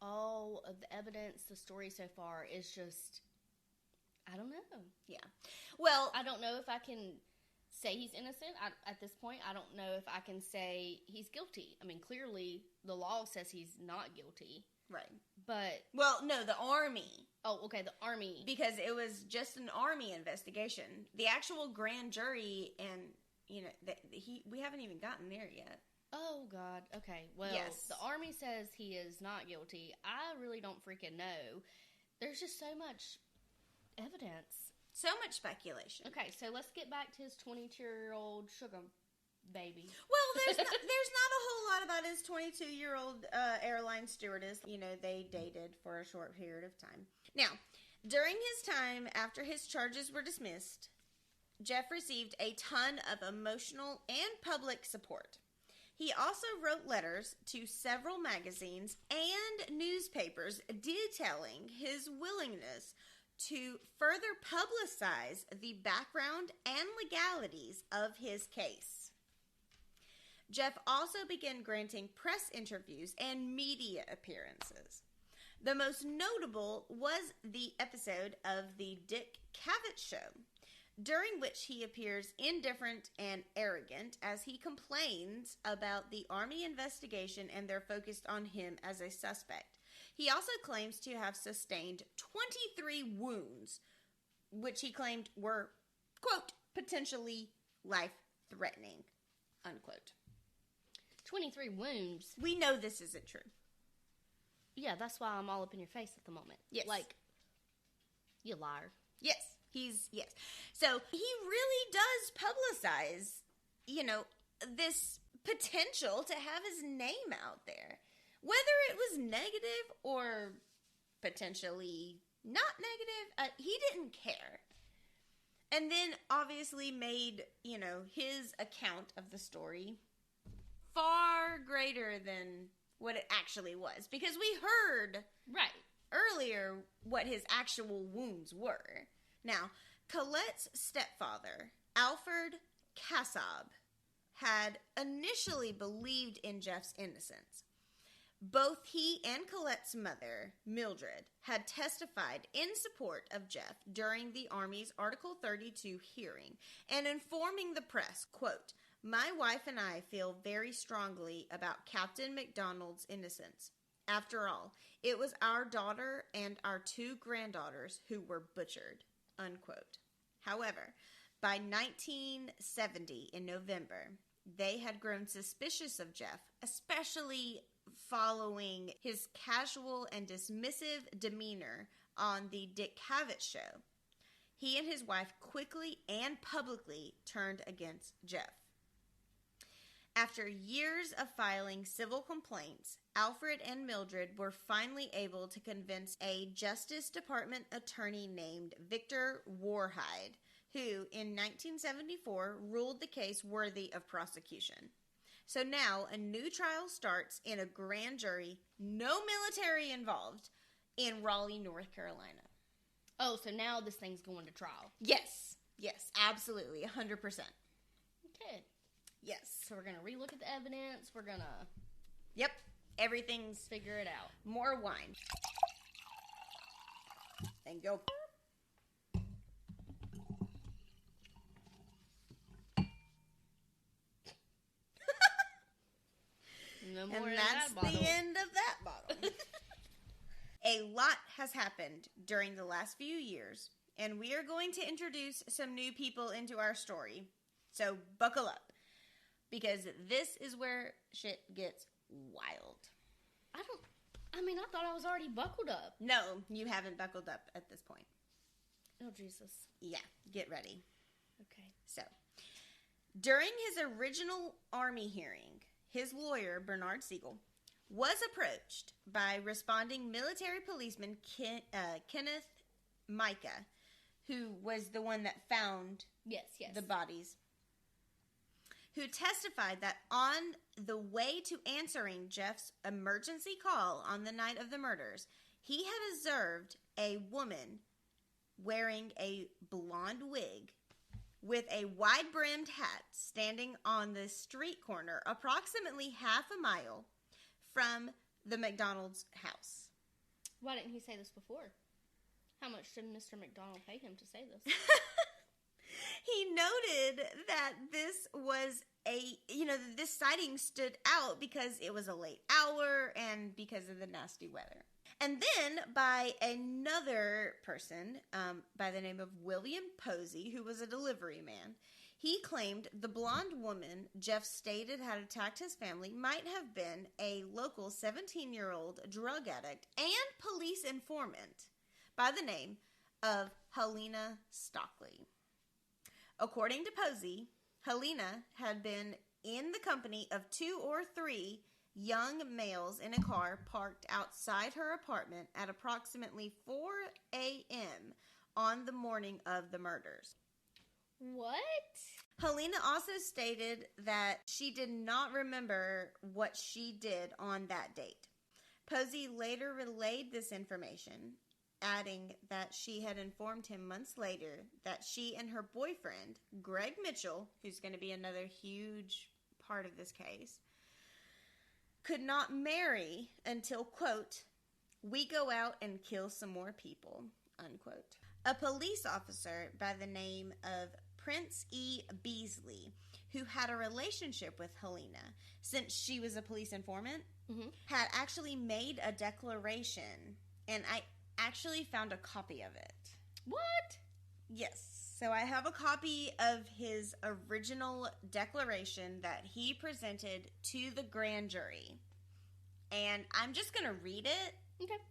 all of the evidence, the story so far is just, I don't know. Yeah. Well, I don't know if I can say he's innocent. At this point, I don't know if I can say he's guilty. I mean, clearly, the law says he's not guilty. Right. But... Well, no, the Army. Oh, okay, the Army. Because it was just an Army investigation. The actual grand jury and, we haven't even gotten there yet. Oh, God. Okay, well, yes. The Army says he is not guilty. I really don't freaking know. There's just so much evidence. So much speculation. Okay, so let's get back to his 22-year-old sugar baby. Well, there's not a whole lot about his 22-year-old airline stewardess. They dated for a short period of time. Now, during his time after his charges were dismissed, Jeff received a ton of emotional and public support. He also wrote letters to several magazines and newspapers detailing his willingness to further publicize the background and legalities of his case. Jeff also began granting press interviews and media appearances. The most notable was the episode of the Dick Cavett Show, during which he appears indifferent and arrogant as he complains about the Army investigation and their focus on him as a suspect. He also claims to have sustained 23 wounds, which he claimed were, quote, potentially life-threatening, unquote. 23 wounds? We know this isn't true. Yeah, that's why I'm all up in your face at the moment. Yes. Like, you liar. Yes. Yes. So he really does publicize, this potential to have his name out there. Whether it was negative or potentially not negative, he didn't care. And then obviously made, his account of the story far greater than what it actually was. Because we heard earlier what his actual wounds were. Now, Colette's stepfather, Alfred Kassab, had initially believed in Jeff's innocence. Both he and Colette's mother, Mildred, had testified in support of Jeff during the Army's Article 32 hearing and informing the press, quote, "My wife and I feel very strongly about Captain MacDonald's innocence. After all, it was our daughter and our 2 granddaughters who were butchered," unquote. However, by 1970 in November, they had grown suspicious of Jeff, especially following his casual and dismissive demeanor on the Dick Cavett show. He and his wife quickly and publicly turned against Jeff. After years of filing civil complaints, Alfred and Mildred were finally able to convince a Justice Department attorney named Victor Warhide, who in 1974 ruled the case worthy of prosecution. So now a new trial starts in a grand jury, no military involved, in Raleigh, North Carolina. Oh, so now this thing's going to trial. Yes, absolutely, 100%. Okay. Yes. So we're going to relook at the evidence. We're going to... Yep. Everything's... Figure it out. More wine. And go. No more and in that's that bottle. The end of that bottle. A lot has happened during the last few years, and we are going to introduce some new people into our story. So buckle up, because this is where shit gets wild. I thought I was already buckled up. No, you haven't buckled up at this point. Oh, Jesus. Yeah, get ready. Okay. So, during his original Army hearing, his lawyer, Bernard Siegel, was approached by responding military policeman Kenneth Micah, who was the one that found the bodies, who testified that on the way to answering Jeff's emergency call on the night of the murders, he had observed a woman wearing a blonde wig with a wide-brimmed hat standing on the street corner approximately half a mile from the MacDonald's house. Why didn't he say this before? How much did Mr. MacDonald pay him to say this? He noted that this was this sighting stood out because it was a late hour and because of the nasty weather. And then by another person by the name of William Posey, who was a delivery man, he claimed the blonde woman Jeff stated had attacked his family might have been a local 17-year-old drug addict and police informant by the name of Helena Stockley. According to Posey, Helena had been in the company of 2 or 3 young males in a car parked outside her apartment at approximately 4 a.m. on the morning of the murders. What? Helena also stated that she did not remember what she did on that date. Posey later relayed this information, adding that she had informed him months later that she and her boyfriend, Greg Mitchell, who's going to be another huge part of this case, could not marry until, quote, "we go out and kill some more people," unquote. A police officer by the name of Prince E. Beasley, who had a relationship with Helena since she was a police informant, had actually made a declaration, and I actually found a copy of it. What? Yes. So I have a copy of his original declaration that he presented to the grand jury. And I'm just going to read it. Okay.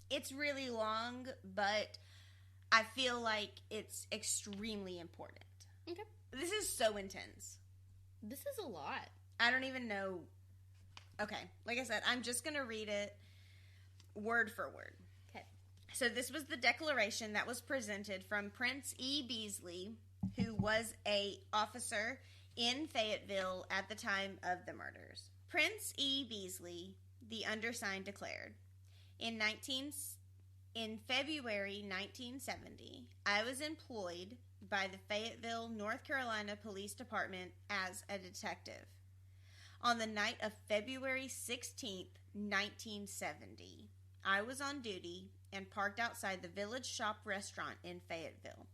It's really long, but I feel like it's extremely important. Okay. This is so intense. This is a lot. I don't even know. Okay. Like I said, I'm just going to read it word for word. Okay. So this was the declaration that was presented from Prince E. Beasley, who was a officer in Fayetteville at the time of the murders. Prince E. Beasley, the undersigned, declared, in February 1970, I was employed by the Fayetteville, North Carolina Police Department as a detective. On the night of February 16th, 1970, I was on duty and parked outside the Village Shop restaurant in Fayetteville.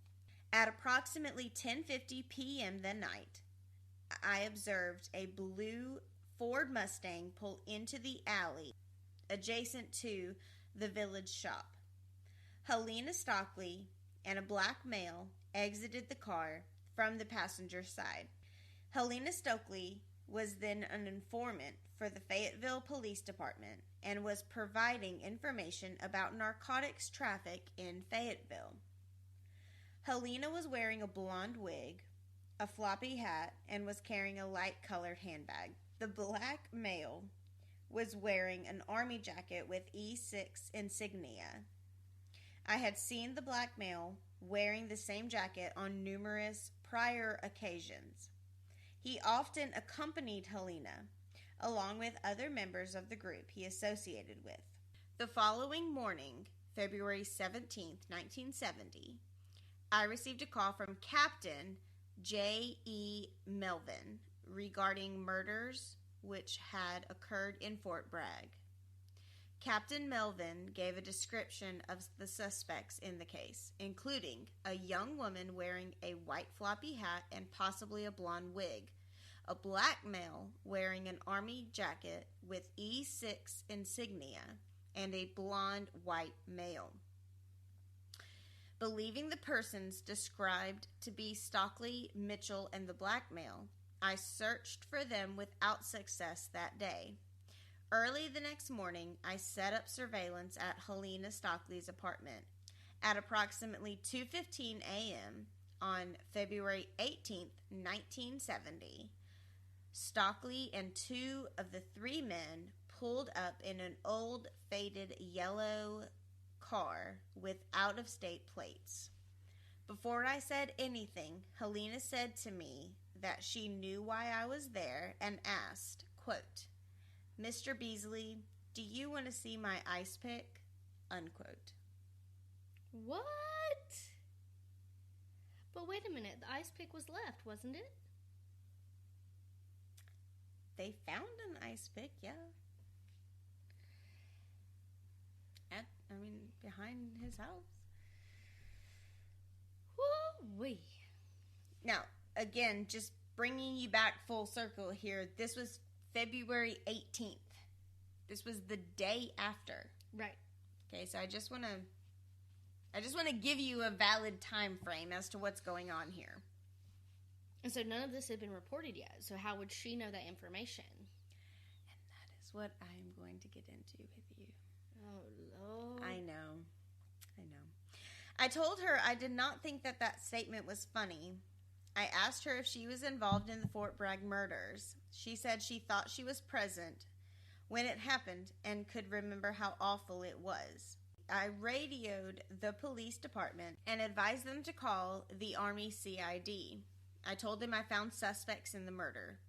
At approximately 10:50 p.m. that night, I observed a blue Ford Mustang pull into the alley adjacent to the Village Shop. Helena Stockley and a black male exited the car from the passenger side. Helena Stockley was then an informant for the Fayetteville Police Department and was providing information about narcotics traffic in Fayetteville. Helena was wearing a blonde wig, a floppy hat, and was carrying a light-colored handbag. The black male was wearing an army jacket with E6 insignia. I had seen the black male wearing the same jacket on numerous prior occasions. He often accompanied Helena, along with other members of the group he associated with. The following morning, February 17th, 1970, I received a call from Captain J.E. Melvin regarding murders which had occurred in Fort Bragg. Captain Melvin gave a description of the suspects in the case, including a young woman wearing a white floppy hat and possibly a blonde wig, a black male wearing an army jacket with E6 insignia, and a blonde white male. Believing the persons described to be Stockley, Mitchell, and the black male, I searched for them without success that day. Early the next morning, I set up surveillance at Helena Stockley's apartment. At approximately 2:15 a.m. on February 18th, 1970, Stockley and two of the three men pulled up in an old, faded yellow car with out-of-state plates. Before I said anything, Helena said to me that she knew why I was there and asked, quote, "Mr. Beasley, do you want to see my ice pick?" Unquote. What? But wait a minute, the ice pick was left, wasn't it? They found an ice pick, yeah. Behind his house. Woo-wee. Now, again, just bringing you back full circle here, this was February 18th. This was the day after. Right. Okay, so I just want to give you a valid time frame as to what's going on here. And so none of this had been reported yet. So how would she know that information? And that is what I'm going to get into with you. Oh, Lord. I know. I told her I did not think that statement was funny. I asked her if she was involved in the Fort Bragg murders. She said she thought she was present when it happened and could remember how awful it was. I radioed the police department and advised them to call the Army CID. I told them I found suspects in the murder.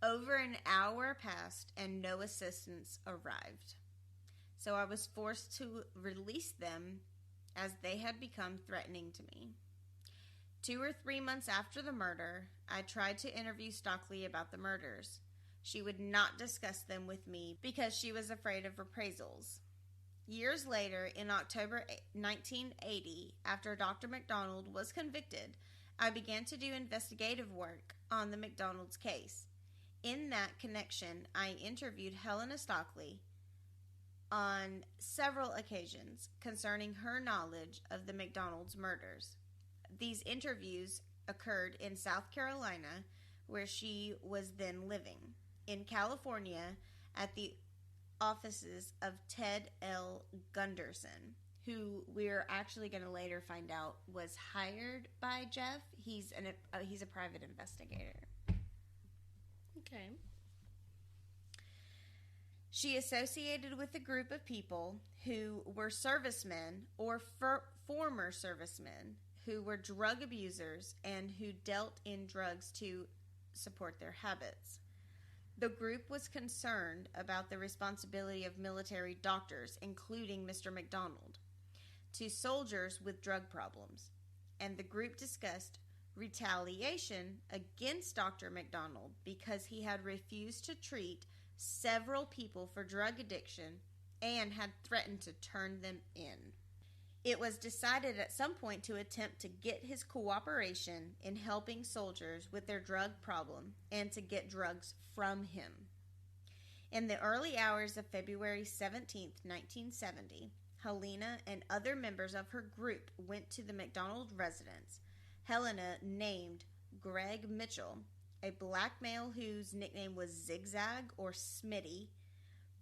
Over an hour passed and no assistance arrived. So I was forced to release them as they had become threatening to me. 2 or 3 months after the murder, I tried to interview Stockley about the murders. She would not discuss them with me because she was afraid of reprisals. Years later, in October 1980, after Dr. MacDonald was convicted, I began to do investigative work on the MacDonald's case. In that connection, I interviewed Helena Stockley on several occasions concerning her knowledge of the MacDonald's murders. These interviews occurred in South Carolina, where she was then living, in California at the offices of Ted L. Gunderson, who we're actually going to later find out was hired by Jeff. He's a private investigator. Okay. She associated with a group of people who were servicemen or former servicemen who were drug abusers and who dealt in drugs to support their habits. The group was concerned about the responsibility of military doctors, including Mr. MacDonald, to soldiers with drug problems, and the group discussed retaliation against Dr. MacDonald because he had refused to treat several people for drug addiction and had threatened to turn them in. It was decided at some point to attempt to get his cooperation in helping soldiers with their drug problem and to get drugs from him. In the early hours of February 17, 1970, Helena and other members of her group went to the MacDonald residence. Helena named Greg Mitchell, a black male whose nickname was Zigzag or Smitty,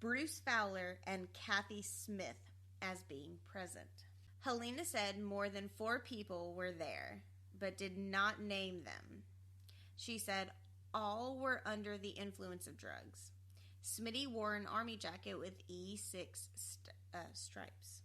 Bruce Fowler, and Kathy Smith as being present. Helena said more than 4 people were there, but did not name them. She said all were under the influence of drugs. Smitty wore an army jacket with E6 stripes.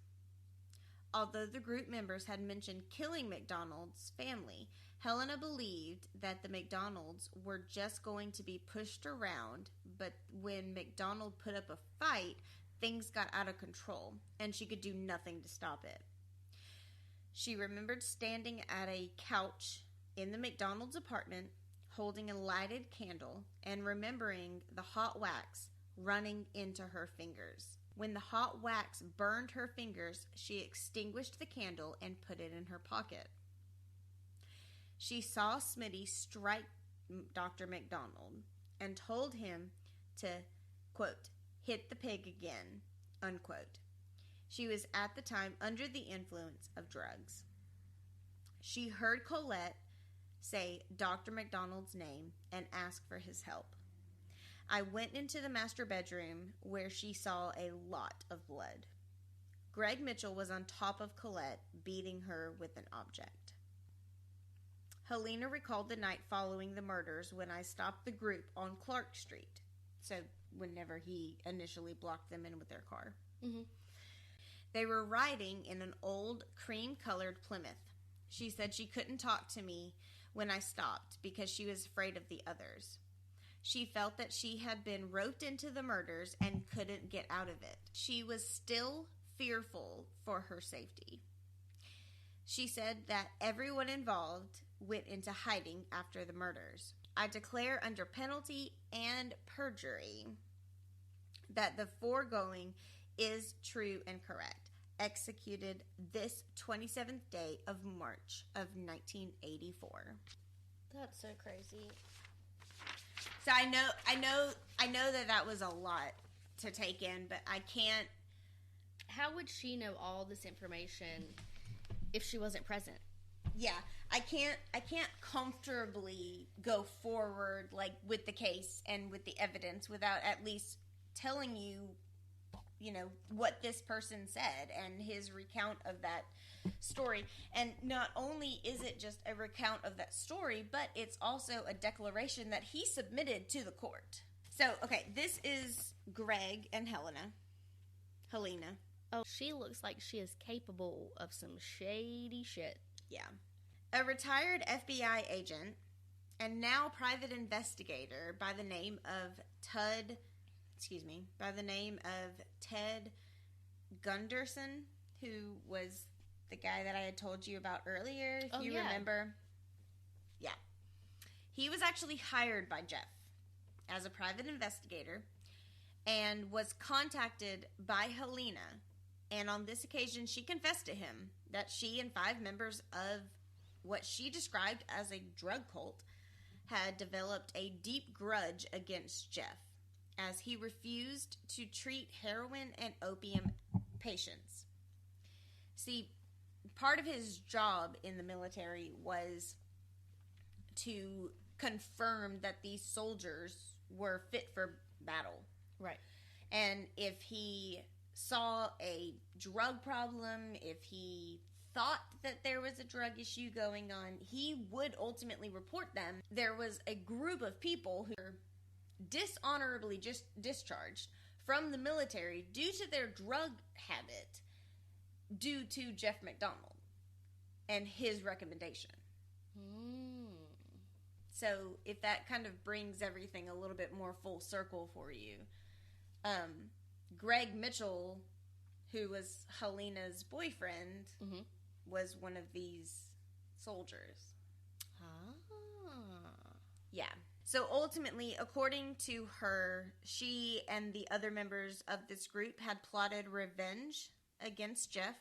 Although the group members had mentioned killing MacDonald's family, Helena believed that the MacDonalds were just going to be pushed around, but when MacDonald put up a fight, things got out of control, and she could do nothing to stop it. She remembered standing at a couch in the MacDonald's apartment, holding a lighted candle, and remembering the hot wax running into her fingers. When the hot wax burned her fingers, she extinguished the candle and put it in her pocket. She saw Smitty strike Dr. MacDonald and told him to, quote, hit the pig again, unquote. She was at the time under the influence of drugs. She heard Colette say Dr. MacDonald's name and ask for his help. I went into the master bedroom where she saw a lot of blood. Greg Mitchell was on top of Colette, beating her with an object. Helena recalled the night following the murders when I stopped the group on Clark Street. So whenever he initially blocked them in with their car. Mm-hmm. They were riding in an old cream-colored Plymouth. She said she couldn't talk to me when I stopped because she was afraid of the others. She felt that she had been roped into the murders and couldn't get out of it. She was still fearful for her safety. She said that everyone involved went into hiding after the murders. I declare under penalty and perjury that the foregoing is true and correct. Executed this 27th day of March of 1984. That's so crazy. So I know that was a lot to take in, but I can't. How would she know all this information if she wasn't present? Yeah, I can't comfortably go forward like with the case and with the evidence without at least telling you, what this person said and his recount of that story. And not only is it just a recount of that story, but it's also a declaration that he submitted to the court. So, okay, this is Greg and Helena. Oh, she looks like she is capable of some shady shit. Yeah. A retired FBI agent and now private investigator by the name of Ted Gunderson, who was the guy that I had told you about earlier, if you remember. Yeah. He was actually hired by Jeff as a private investigator and was contacted by Helena. And on this occasion, she confessed to him that she and 5 members of what she described as a drug cult had developed a deep grudge against Jeff, as he refused to treat heroin and opium patients. See, part of his job in the military was to confirm that these soldiers were fit for battle. Right. And if he saw a drug problem, if he thought that there was a drug issue going on, he would ultimately report them. There was a group of people who were dishonorably just discharged from the military due to their drug habit due to Jeff MacDonald and his recommendation. So if that kind of brings everything a little bit more full circle for you, Greg Mitchell, who was Helena's boyfriend, was one of these soldiers. Yeah. So ultimately, according to her, she and the other members of this group had plotted revenge against Jeff,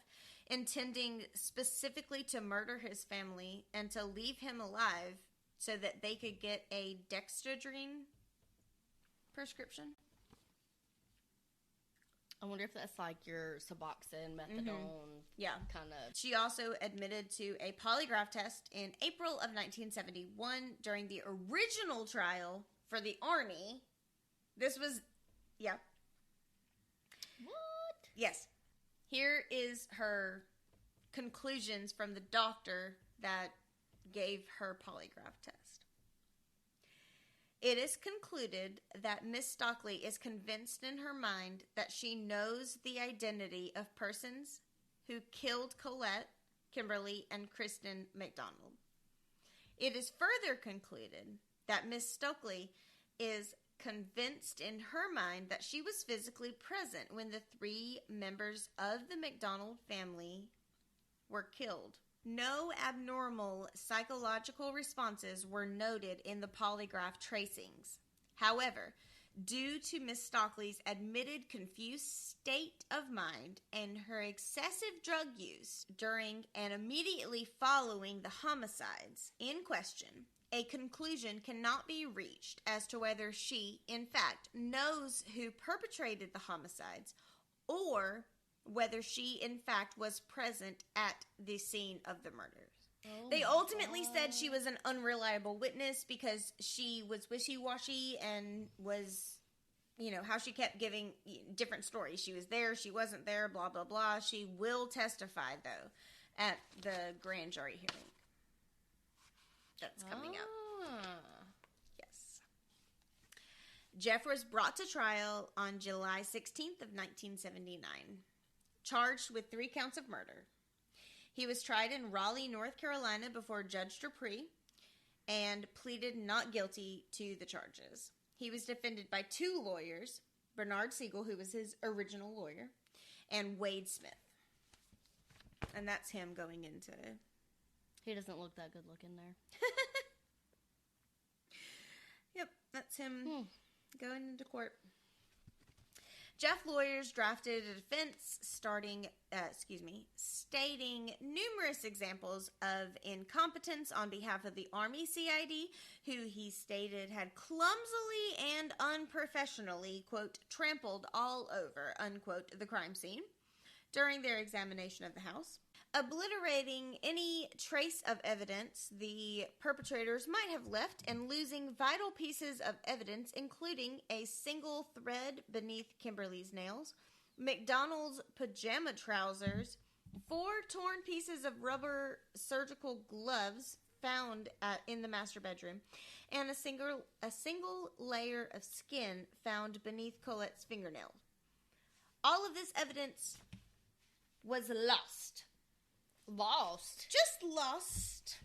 intending specifically to murder his family and to leave him alive so that they could get a dexedrine prescription. I wonder if that's like your Suboxone, methadone, kind of. She also admitted to a polygraph test in April of 1971 during the original trial for the Army. This was, What? Yes. Here is her conclusions from the doctor that gave her polygraph test. It is concluded that Miss Stockley is convinced in her mind that she knows the identity of persons who killed Colette, Kimberly, and Kristen MacDonald. It is further concluded that Miss Stockley is convinced in her mind that she was physically present when the 3 members of the MacDonald family were killed. No abnormal psychological responses were noted in the polygraph tracings. However, due to Miss Stockley's admitted confused state of mind and her excessive drug use during and immediately following the homicides in question, a conclusion cannot be reached as to whether she, in fact, knows who perpetrated the homicides or whether she, in fact, was present at the scene of the murders. They ultimately said she was an unreliable witness because she was wishy-washy and was, how she kept giving different stories. She was there, she wasn't there, blah, blah, blah. She will testify, though, at the grand jury hearing that's coming up. Yes. Jeff was brought to trial on July 16th of 1979. Charged with 3 counts of murder. He was tried in Raleigh, North Carolina before Judge Dupree and pleaded not guilty to the charges. He was defended by 2 lawyers, Bernard Siegel, who was his original lawyer, and Wade Smith. And that's him going into... He doesn't look that good looking there. Yep, that's him going into court. Jeff lawyers drafted a defense stating numerous examples of incompetence on behalf of the Army CID, who he stated had clumsily and unprofessionally, quote, trampled all over, unquote, the crime scene during their examination of the house, obliterating any trace of evidence the perpetrators might have left and losing vital pieces of evidence, including a single thread beneath Kimberly's nails, MacDonald's pajama trousers, 4 torn pieces of rubber surgical gloves found in the master bedroom, and a single layer of skin found beneath Colette's fingernails. All of this evidence was lost. Lost? Just lost.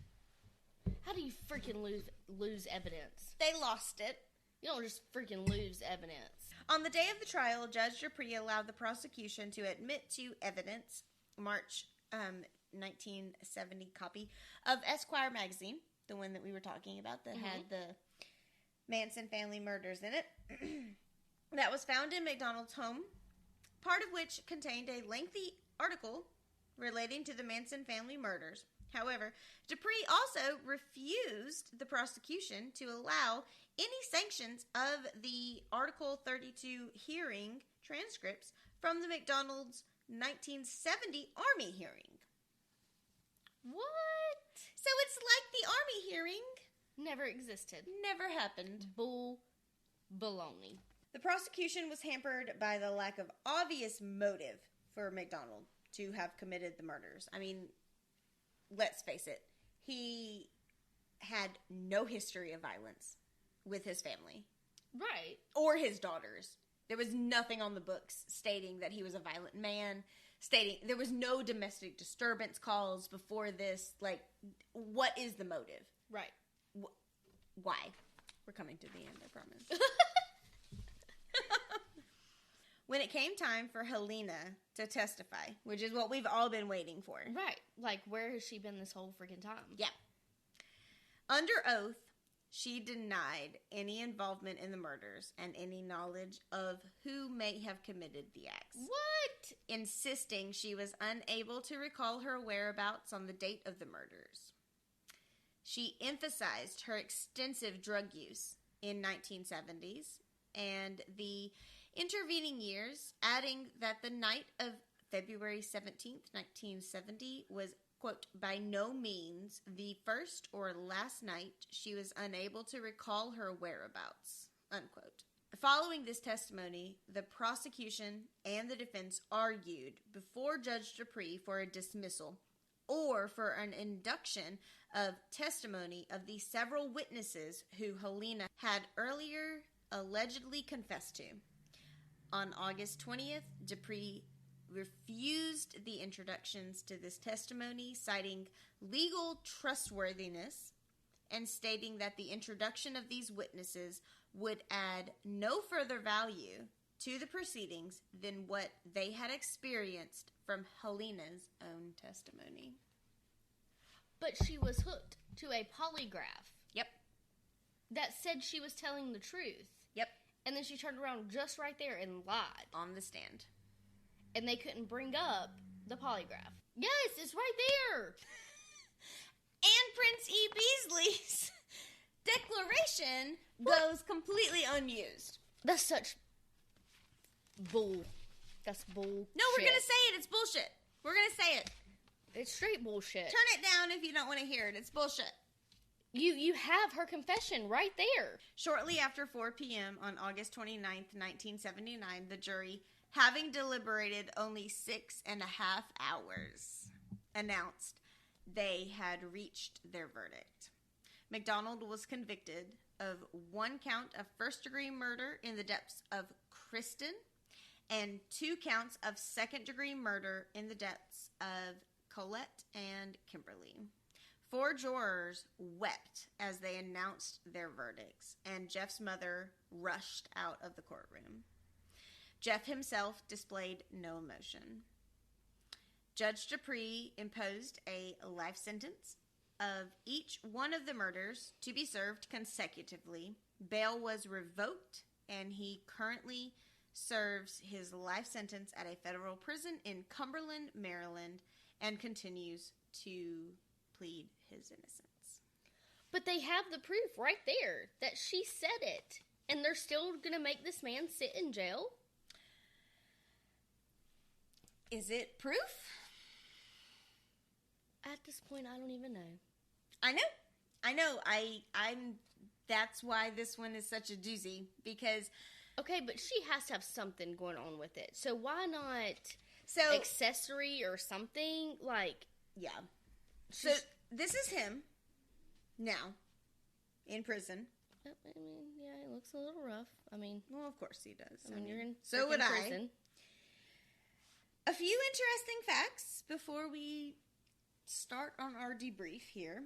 How do you freaking lose evidence? They lost it. You don't just freaking lose evidence. On the day of the trial, Judge Dupree allowed the prosecution to admit to evidence, March 1970 copy of Esquire magazine, the one that we were talking about that had the Manson family murders in it, that was found in MacDonald's home, part of which contained a lengthy article relating to the Manson family murders. However, Dupree also refused the prosecution to allow any sanctions of the Article 32 hearing transcripts from the MacDonald's 1970 Army hearing. What? So it's like the Army hearing never existed. Never happened. Baloney. The prosecution was hampered by the lack of obvious motive for MacDonald to have committed the murders. I mean, let's face it, he had no history of violence with his family. Right. Or his daughters. There was nothing on the books stating that he was a violent man, stating there was no domestic disturbance calls before this. Like, what is the motive? Right. Why? We're coming to the end, I promise. When it came time for Helena to testify, which is what we've all been waiting for. Right. Like, where has she been this whole freaking time? Yeah. Under oath, she denied any involvement in the murders and any knowledge of who may have committed the acts. What? Insisting she was unable to recall her whereabouts on the date of the murders. She emphasized her extensive drug use in 1970s and the intervening years, adding that the night of February 17th, 1970 was, quote, by no means the first or last night she was unable to recall her whereabouts, unquote. Following this testimony, the prosecution and the defense argued before Judge Dupree for a dismissal or for an induction of testimony of the several witnesses who Helena had earlier allegedly confessed to. On August 20th, Dupree refused the introductions to this testimony, citing legal trustworthiness and stating that the introduction of these witnesses would add no further value to the proceedings than what they had experienced from Helena's own testimony. But she was hooked to a polygraph. Yep. That said she was telling the truth. Yep. And then she turned around just right there and lied. On the stand. And they couldn't bring up the polygraph. Yes, it's right there. And Prince E. Beasley's declaration goes completely unused. That's such bull. That's bull. No, we're going to say it. It's bullshit. We're going to say it. It's straight bullshit. Turn it down if you don't want to hear it. It's bullshit. You have her confession right there. Shortly after 4 p.m. on August 29th, 1979, the jury, having deliberated only 6.5 hours, announced they had reached their verdict. MacDonald was convicted of 1 count of first-degree murder in the deaths of Kristen and 2 counts of second-degree murder in the deaths of Colette and Kimberly. 4 jurors wept as they announced their verdicts, and Jeff's mother rushed out of the courtroom. Jeff himself displayed no emotion. Judge Dupree imposed a life sentence of each one of the murders to be served consecutively. Bail was revoked, and he currently serves his life sentence at a federal prison in Cumberland, Maryland, and continues to plead his innocence. But they have the proof right there that she said it, and they're still going to make this man sit in jail? Is it proof? At this point, I don't even know. I know. I'm. That's why this one is such a doozy, because... Okay, but she has to have something going on with it. So why not accessory or something? Like... Yeah. So, this is him, now, in prison. I mean, yeah, it looks a little rough. I mean... Well, of course he does. I mean, you're in so would prison. A few interesting facts before we start on our debrief here.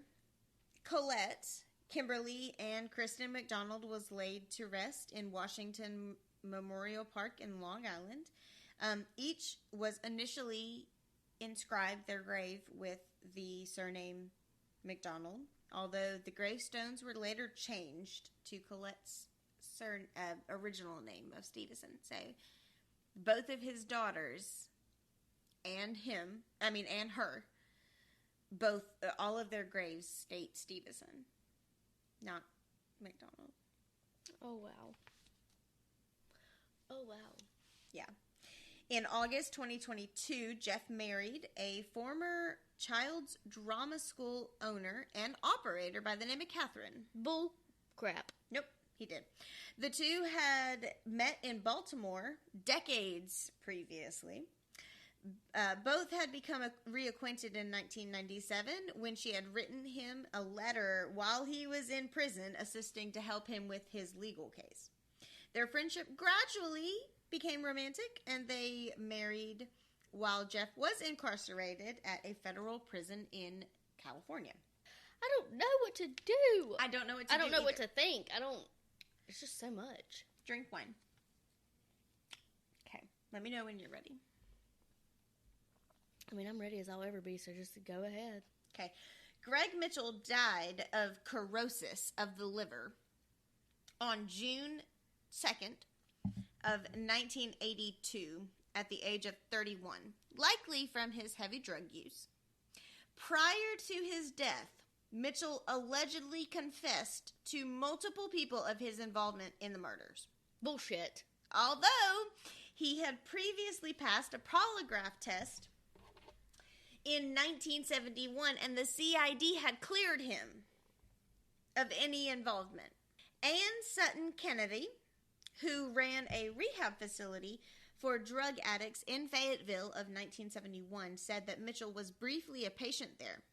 Colette, Kimberly, and Kristen MacDonald was laid to rest in Washington Memorial Park in Long Island. Each was initially inscribed their grave with the surname MacDonald, although the gravestones were later changed to Colette's original name of Stevenson. So both of his daughters and her, all of their graves state Stevenson, not MacDonald. Oh, wow. Oh, wow. Yeah. In August 2022, Jeff married a former child's drama school owner and operator by the name of Catherine. Bull crap. Nope, he did. The two had met in Baltimore decades previously. Both had become reacquainted in 1997 when she had written him a letter while he was in prison, assisting to help him with his legal case. Their friendship gradually became romantic, and they married while Jeff was incarcerated at a federal prison in California. I don't know what to do. I don't know what to do I don't know either. what to think. It's just so much. Drink wine. Okay. Let me know when you're ready. I mean, I'm ready as I'll ever be, so just go ahead. Okay. Greg Mitchell died of cirrhosis of the liver on June 2nd of 1982 at the age of 31, likely from his heavy drug use. Prior to his death, Mitchell allegedly confessed to multiple people of his involvement in the murders. Bullshit. Although he had previously passed a polygraph test in 1971, and the CID had cleared him of any involvement. Ann Sutton Kennedy, who ran a rehab facility for drug addicts in Fayetteville of 1971, said that Mitchell was briefly a patient there.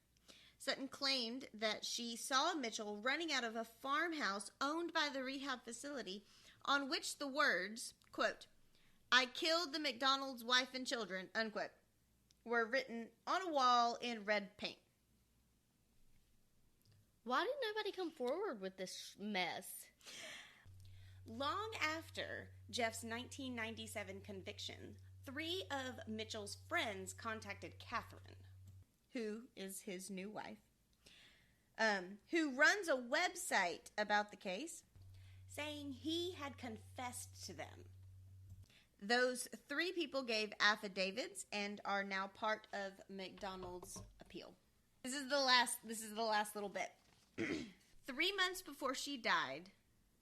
Sutton claimed that she saw Mitchell running out of a farmhouse owned by the rehab facility, on which the words, quote, "I killed the MacDonald's wife and children," unquote, were written on a wall in red paint. Why did nobody come forward with this mess? Long after Jeff's 1997 conviction, 3 of Mitchell's friends contacted Catherine, who is his new wife, who runs a website about the case, saying he had confessed to them. Those 3 people gave affidavits and are now part of MacDonald's appeal. This is the last little bit. 3 months before she died,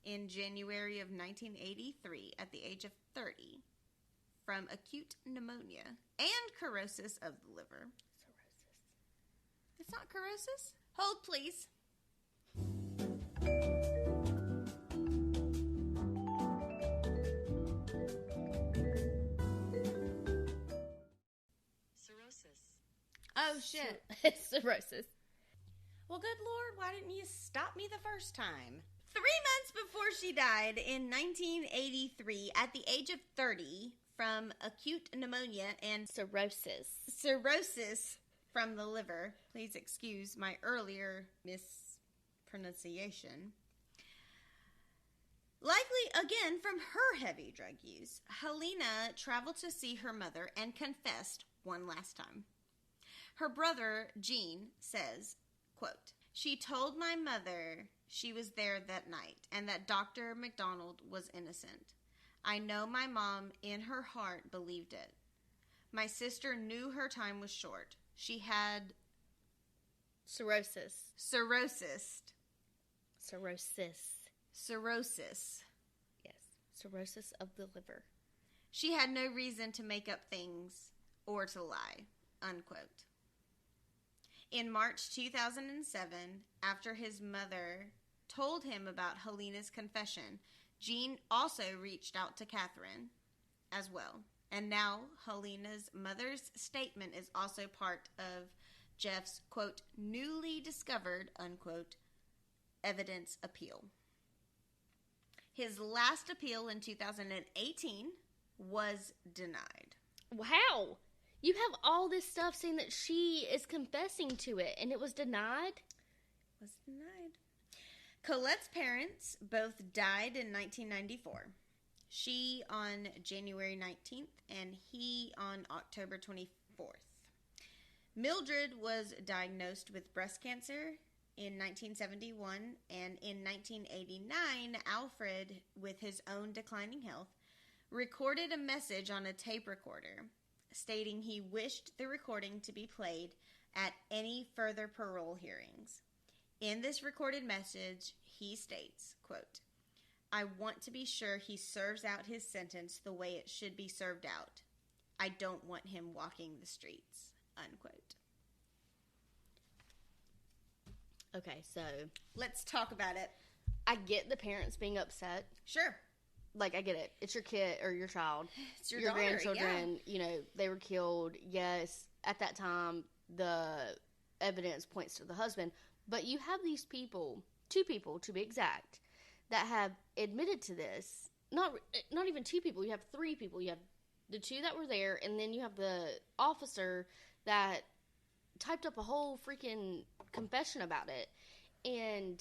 in January of 1983, at the age of 30, from acute pneumonia and cirrhosis of the liver. Cirrhosis. It's not cirrhosis? Hold, please. Oh, shit. Cirrhosis. Well, good Lord, why didn't you stop me the first time? 3 months before she died in 1983, at the age of 30, from acute pneumonia and cirrhosis from the liver. Please excuse my earlier mispronunciation. Likely, again, from her heavy drug use, Helena traveled to see her mother and confessed one last time. Her brother, Gene, says, quote, "She told my mother she was there that night and that Dr. MacDonald was innocent. I know my mom, in her heart, believed it. My sister knew her time was short. She had cirrhosis. Cirrhosis. Yes. Cirrhosis of the liver. She had no reason to make up things or to lie," unquote. In March 2007, after his mother told him about Helena's confession, Gene also reached out to Catherine as well. And now Helena's mother's statement is also part of Jeff's, quote, "newly discovered," unquote, evidence appeal. His last appeal in 2018 was denied. Wow. You have all this stuff saying that she is confessing to it, and it was denied? Was denied. Colette's parents both died in 1994. She on January 19th, and he on October 24th. Mildred was diagnosed with breast cancer in 1971, and in 1989, Alfred, with his own declining health, recorded a message on a tape recorder stating he wished the recording to be played at any further parole hearings. In this recorded message, he states, quote, "I want to be sure he serves out his sentence the way it should be served out. I don't want him walking the streets," unquote. Okay, so let's talk about it. I get the parents being upset. Sure. Like, I get it. It's your kid or your child. It's your daughter, grandchildren, yeah. You know, they were killed. Yes, at that time, the evidence points to the husband. But you have these people, 2 people to be exact, that have admitted to this not even 2 people. You have 3 people. You have the 2 that were there, and then you have the officer that typed up a whole freaking confession about it. And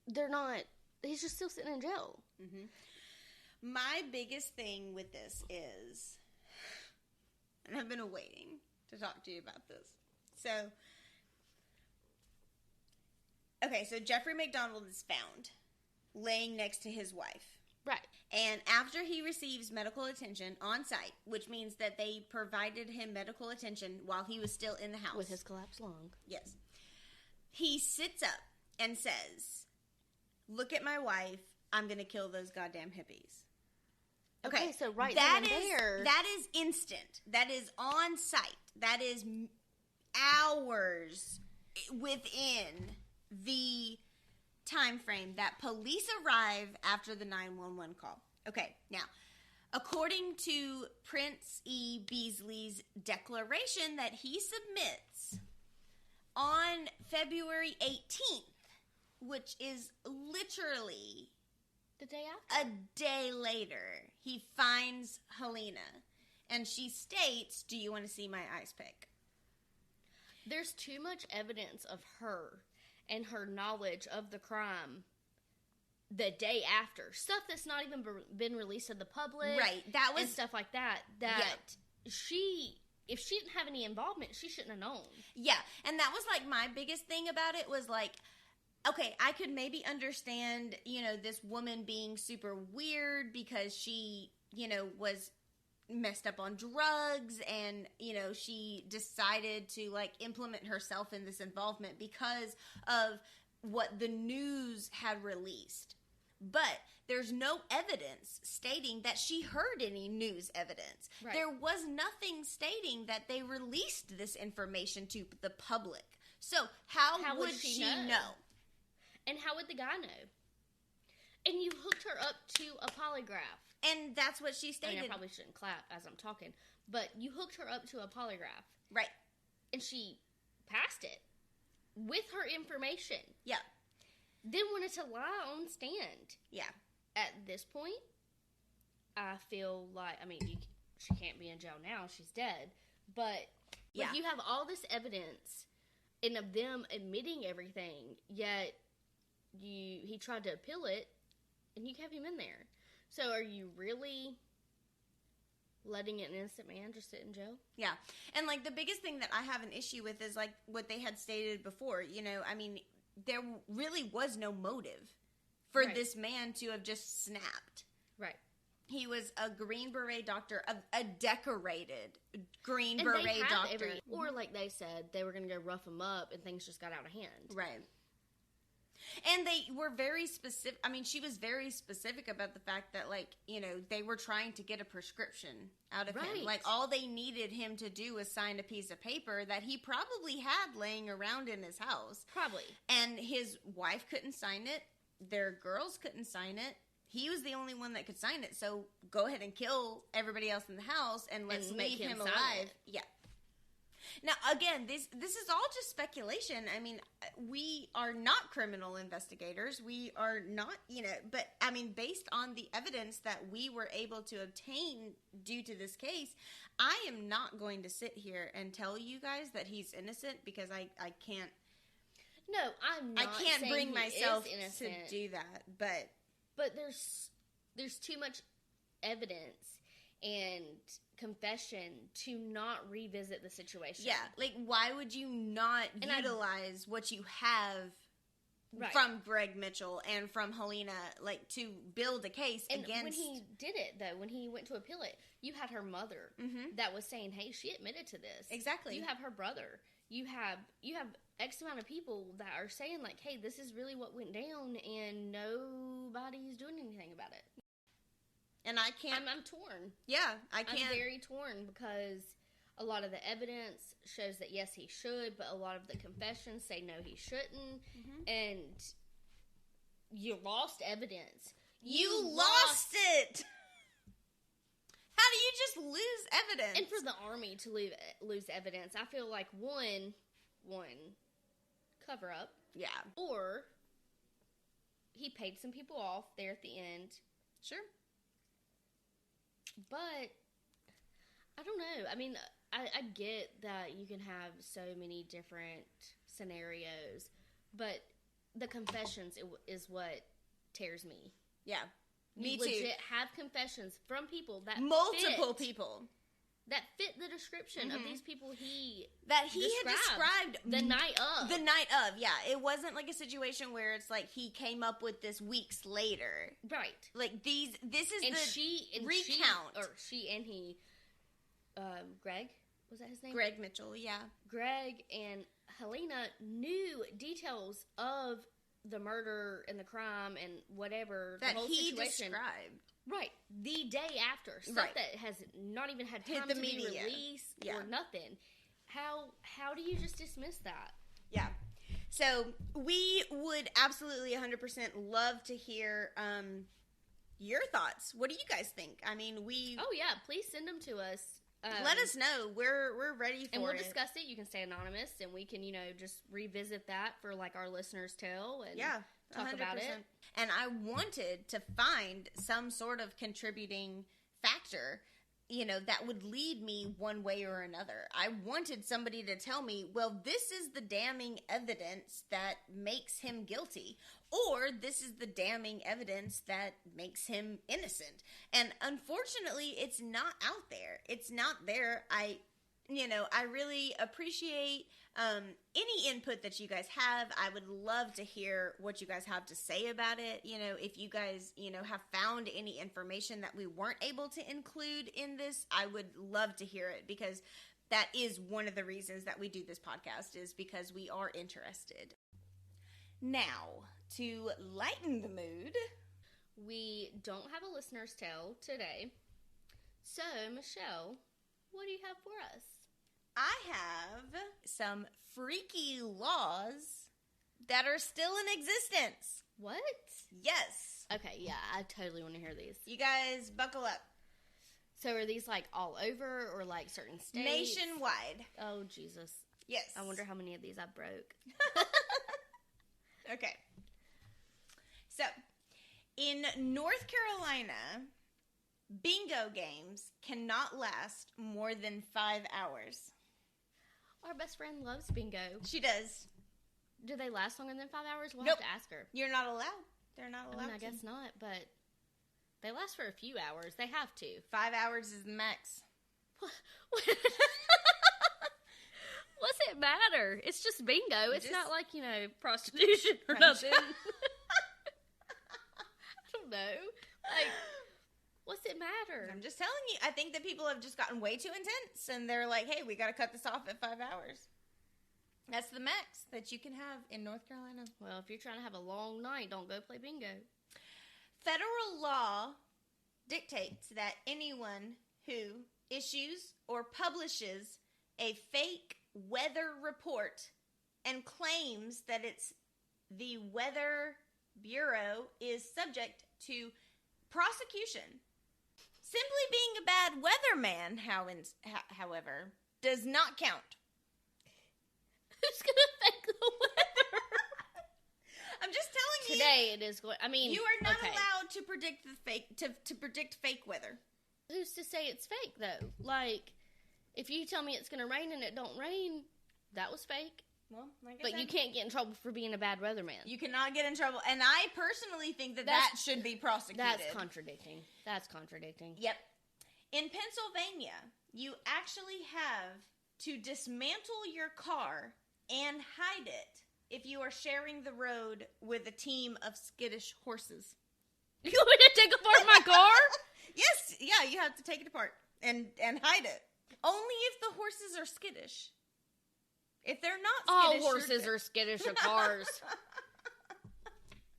they're not... He's just still sitting in jail. Mm-hmm. My biggest thing with this is... And I've been waiting to talk to you about this. So... Okay, so Jeffrey MacDonald is found laying next to his wife. Right. And after he receives medical attention on site, which means that they provided him medical attention while he was still in the house. With his collapsed lung. Yes. He sits up and says, "Look at my wife. I'm going to kill those goddamn hippies." Okay, so right then and there... That is instant. That is on site. That is hours within the time frame that police arrive after the 911 call. Okay, now, according to Prince E. Beasley's declaration that he submits on February 18th, which is literally the day after, a day later, he finds Helena, and she states, "Do you want to see my ice pick?" There's too much evidence of her and her knowledge of the crime the day after. Stuff that's not even been released to the public. Right. That was... And stuff like that. If she didn't have any involvement, she shouldn't have known. Yeah. And that was, like, my biggest thing about it was, like, okay, I could maybe understand, this woman being super weird because she, was messed up on drugs and, she decided to, like, implement herself in this involvement because of what the news had released. But there's no evidence stating that she heard any news evidence. Right. There was nothing stating that they released this information to the public. So how would she know? And how would the guy know? And you hooked her up to a polygraph. And that's what she stated. I probably shouldn't clap as I'm talking. But you hooked her up to a polygraph. Right. And she passed it. With her information. Yeah. Then wanted to lie on stand. Yeah. At this point, I feel like... she can't be in jail now. She's dead. But you have all this evidence and of them admitting everything, yet he tried to appeal it, and you kept him in there. So are you really letting an innocent man just sit in jail? Yeah. And, like, the biggest thing that I have an issue with is, like, what they had stated before. There really was no motive for this man to have just snapped. Right. He was a Green Beret doctor, a decorated Green Beret doctor. Or, like they said, they were going to go rough him up and things just got out of hand. Right. And they were very specific. She was very specific about the fact that, like, they were trying to get a prescription out of him. Like, all they needed him to do was sign a piece of paper that he probably had laying around in his house. Probably. And his wife couldn't sign it. Their girls couldn't sign it. He was the only one that could sign it. So go ahead and kill everybody else in the house and let's leave him alive. Yeah. Now, again, this is all just speculation. We are not criminal investigators. We are not, but, based on the evidence that we were able to obtain due to this case, I am not going to sit here and tell you guys that he's innocent because I can't. No, I'm not. I can't bring myself to do that, But there's too much evidence and confession to not revisit the situation. Yeah, like, why would you not utilize what you have from Greg Mitchell and from Helena, like, to build a case against... when he did it, though, when he went to appeal it, you had her mother that was saying, hey, she admitted to this. Exactly. You have her brother. You have X amount of people that are saying, like, hey, this is really what went down, and nobody's doing anything about it. And I can't... I'm torn. Yeah, I can't... I'm very torn because a lot of the evidence shows that, yes, he should, but a lot of the confessions say, no, he shouldn't. And you lost evidence. You lost it! How do you just lose evidence? And for the Army to lose evidence, I feel like, one, cover up. Yeah. Or he paid some people off there at the end. Sure. But, I don't know. I mean, I get that you can have so many different scenarios, but the confessions is what tears me. Yeah. Me you too. Legit have confessions from people that multiple people that fit the description of these people he had described the night of. Yeah. It wasn't like a situation where it's like he came up with this weeks later. Right. Like this is and the recount. She and he, Greg, was that his name? Greg Mitchell, yeah. Greg and Helena knew details of the murder and the crime and whatever that the whole he situation. Described. Right. The day after. Stuff that has not even had time to be released or nothing. How do you just dismiss that? Yeah. So we would absolutely 100% love to hear your thoughts. What do you guys think? I mean, Oh yeah, please send them to us. Let us know. We're ready for it. And we'll discuss it. You can stay anonymous, and we can, just revisit that for, like, our listeners' tale and talk 100%. About it. And I wanted to find some sort of contributing factor, that would lead me one way or another. I wanted somebody to tell me, well, this is the damning evidence that makes him guilty, or this is the damning evidence that makes him innocent. And unfortunately, it's not out there. It's not there. I really appreciate any input that you guys have. I would love to hear what you guys have to say about it. If you guys, have found any information that we weren't able to include in this, I would love to hear it, because that is one of the reasons that we do this podcast, is because we are interested. Now, to lighten the mood, we don't have a listener's tale today. So, Michelle, what do you have for us? I have some freaky laws that are still in existence. What? Yes. Okay, yeah, I totally want to hear these. You guys buckle up. So are these like all over or like certain states? Nationwide. Oh, Jesus. Yes. I wonder how many of these I broke. Okay. So, in North Carolina, bingo games cannot last more than 5 hours. Our best friend loves bingo. She does. Do they last longer than 5 hours? We'll Nope. have to ask her. You're not allowed. They're not allowed. I guess not, but they last for a few hours. They have to. 5 hours is the max. What's it matter? It's just bingo. It's not like, prostitution or nothing. I don't know. Like, what's it matter? I'm just telling you. I think that people have just gotten way too intense, and they're like, hey, we got to cut this off at 5 hours. That's the max that you can have in North Carolina. Well, if you're trying to have a long night, don't go play bingo. Federal law dictates that anyone who issues or publishes a fake weather report and claims that it's the Weather Bureau is subject to prosecution. Simply being a bad weatherman, however, does not count. Who's going to fake the weather? I'm just telling you. Today it is going. I mean, you are not allowed to predict the fake to predict fake weather. Who's to say it's fake though? Like, if you tell me it's going to rain and it don't rain, that was fake. Well, like I but said, you can't get in trouble for being a bad weatherman. You cannot get in trouble, and I personally think that should be prosecuted. That's contradicting. Yep. In Pennsylvania, you actually have to dismantle your car and hide it if you are sharing the road with a team of skittish horses. You want me to take apart my car? Yes, yeah, you have to take it apart and hide it. Only if the horses are skittish. If they're not skittish... All horses are skittish of cars.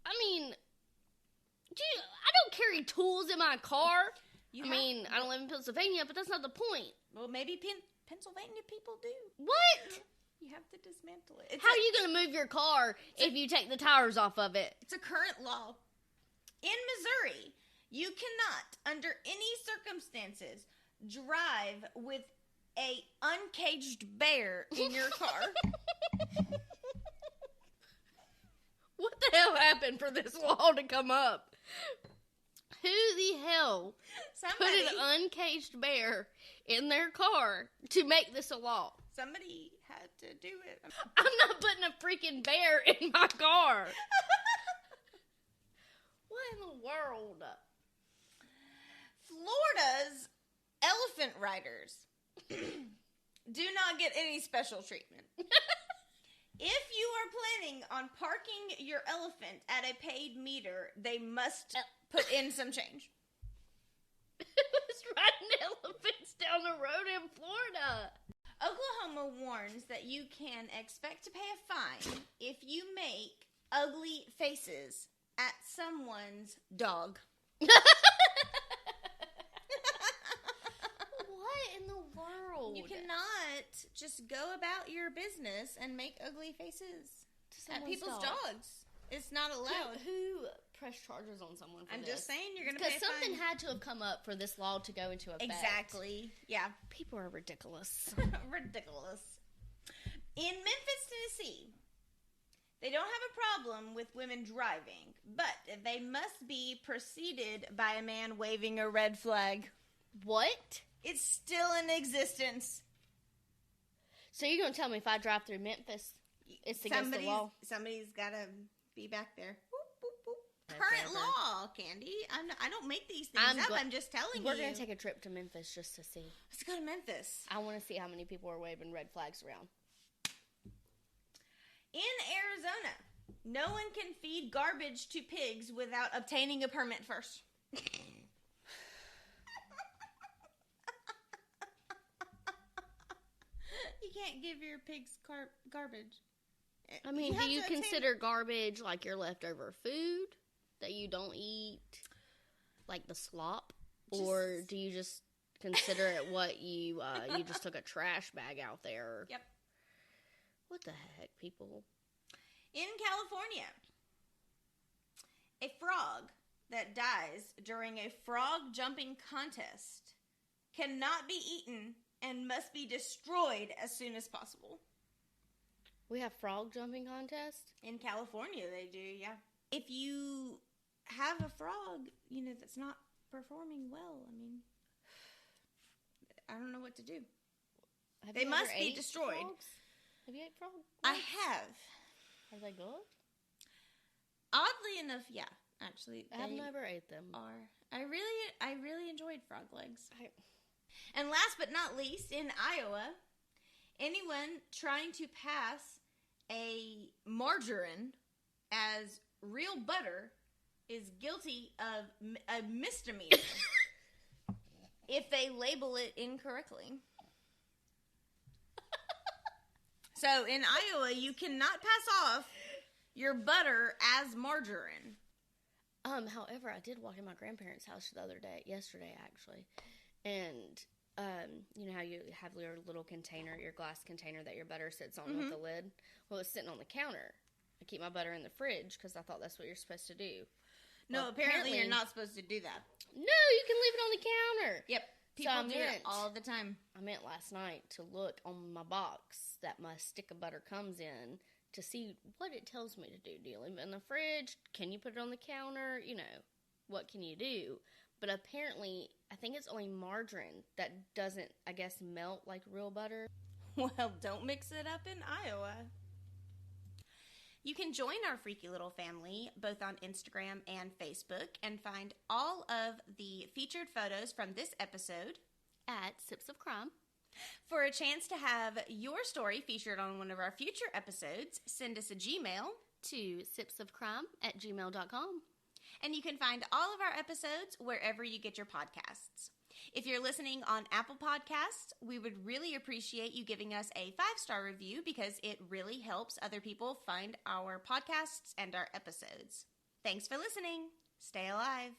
I mean, I don't carry tools in my car. I don't live in Pennsylvania, but that's not the point. Well, maybe Pennsylvania people do. What? You have to dismantle it. How are you going to move your car if you take the tires off of it? It's a current law. In Missouri, you cannot, under any circumstances, drive with a uncaged bear in your car. What the hell happened for this law to come up? Who the hell put an uncaged bear in their car to make this a law? Somebody had to do it. I'm not putting a freaking bear in my car. What in the world? Florida's elephant riders do not get any special treatment. If you are planning on parking your elephant at a paid meter, they must put in some change. Who's riding elephants down the road in Florida? Oklahoma warns that you can expect to pay a fine if you make ugly faces at someone's dog. What in the world? You cannot just go about your business and make ugly faces at people's dogs. It's not allowed. Who pressed charges on someone for I'm this? just saying you're going to pay a fine. Because something had to have come up for this law to go into effect. Exactly. Yeah. People are ridiculous. Ridiculous. In Memphis, Tennessee, they don't have a problem with women driving, but they must be preceded by a man waving a red flag. What? It's still in existence. So you're going to tell me if I drive through Memphis, it's against the law? Somebody's got to be back there. Current law, Candy. I don't make these things up. I'm just telling you. We're going to take a trip to Memphis just to see. Let's go to Memphis. I want to see how many people are waving red flags around. In Arizona, no one can feed garbage to pigs without obtaining a permit first. You can't give your pigs garbage. I mean, do you consider garbage like your leftover food that you don't eat, like the slop? Or do you just consider it what you just took a trash bag out there? Yep. What the heck, people? In California, a frog that dies during a frog jumping contest cannot be eaten and must be destroyed as soon as possible. We have frog jumping contests? In California, they do, yeah. If you have a frog, that's not performing well, I don't know what to do. They must be destroyed. Frogs? Have you ate frogs? I have. Are they good? Oddly enough, yeah. Actually, I've never ate them. I really enjoyed frog legs. And last but not least, in Iowa, anyone trying to pass a margarine as real butter is guilty of a misdemeanor if they label it incorrectly. So in Iowa, you cannot pass off your butter as margarine. However, I did walk in my grandparents' house yesterday actually, and you know how you have your little container, your glass container that your butter sits on with the lid? Well, it's sitting on the counter. I keep my butter in the fridge because I thought that's what you're supposed to do. No, well, apparently you're not supposed to do that. No, you can leave it on the counter. Yep. People do it all the time. I meant last night to look on my box that my stick of butter comes in to see what it tells me to do. Do you leave it in the fridge? Can you put it on the counter? What can you do? But apparently, I think it's only margarine that doesn't, I guess, melt like real butter. Well, don't mix it up in Iowa. You can join our freaky little family both on Instagram and Facebook and find all of the featured photos from this episode at Sips of Crime. For a chance to have your story featured on one of our future episodes, send us a Gmail to sipsofcrime@gmail.com. And you can find all of our episodes wherever you get your podcasts. If you're listening on Apple Podcasts, we would really appreciate you giving us a 5-star review because it really helps other people find our podcasts and our episodes. Thanks for listening. Stay alive.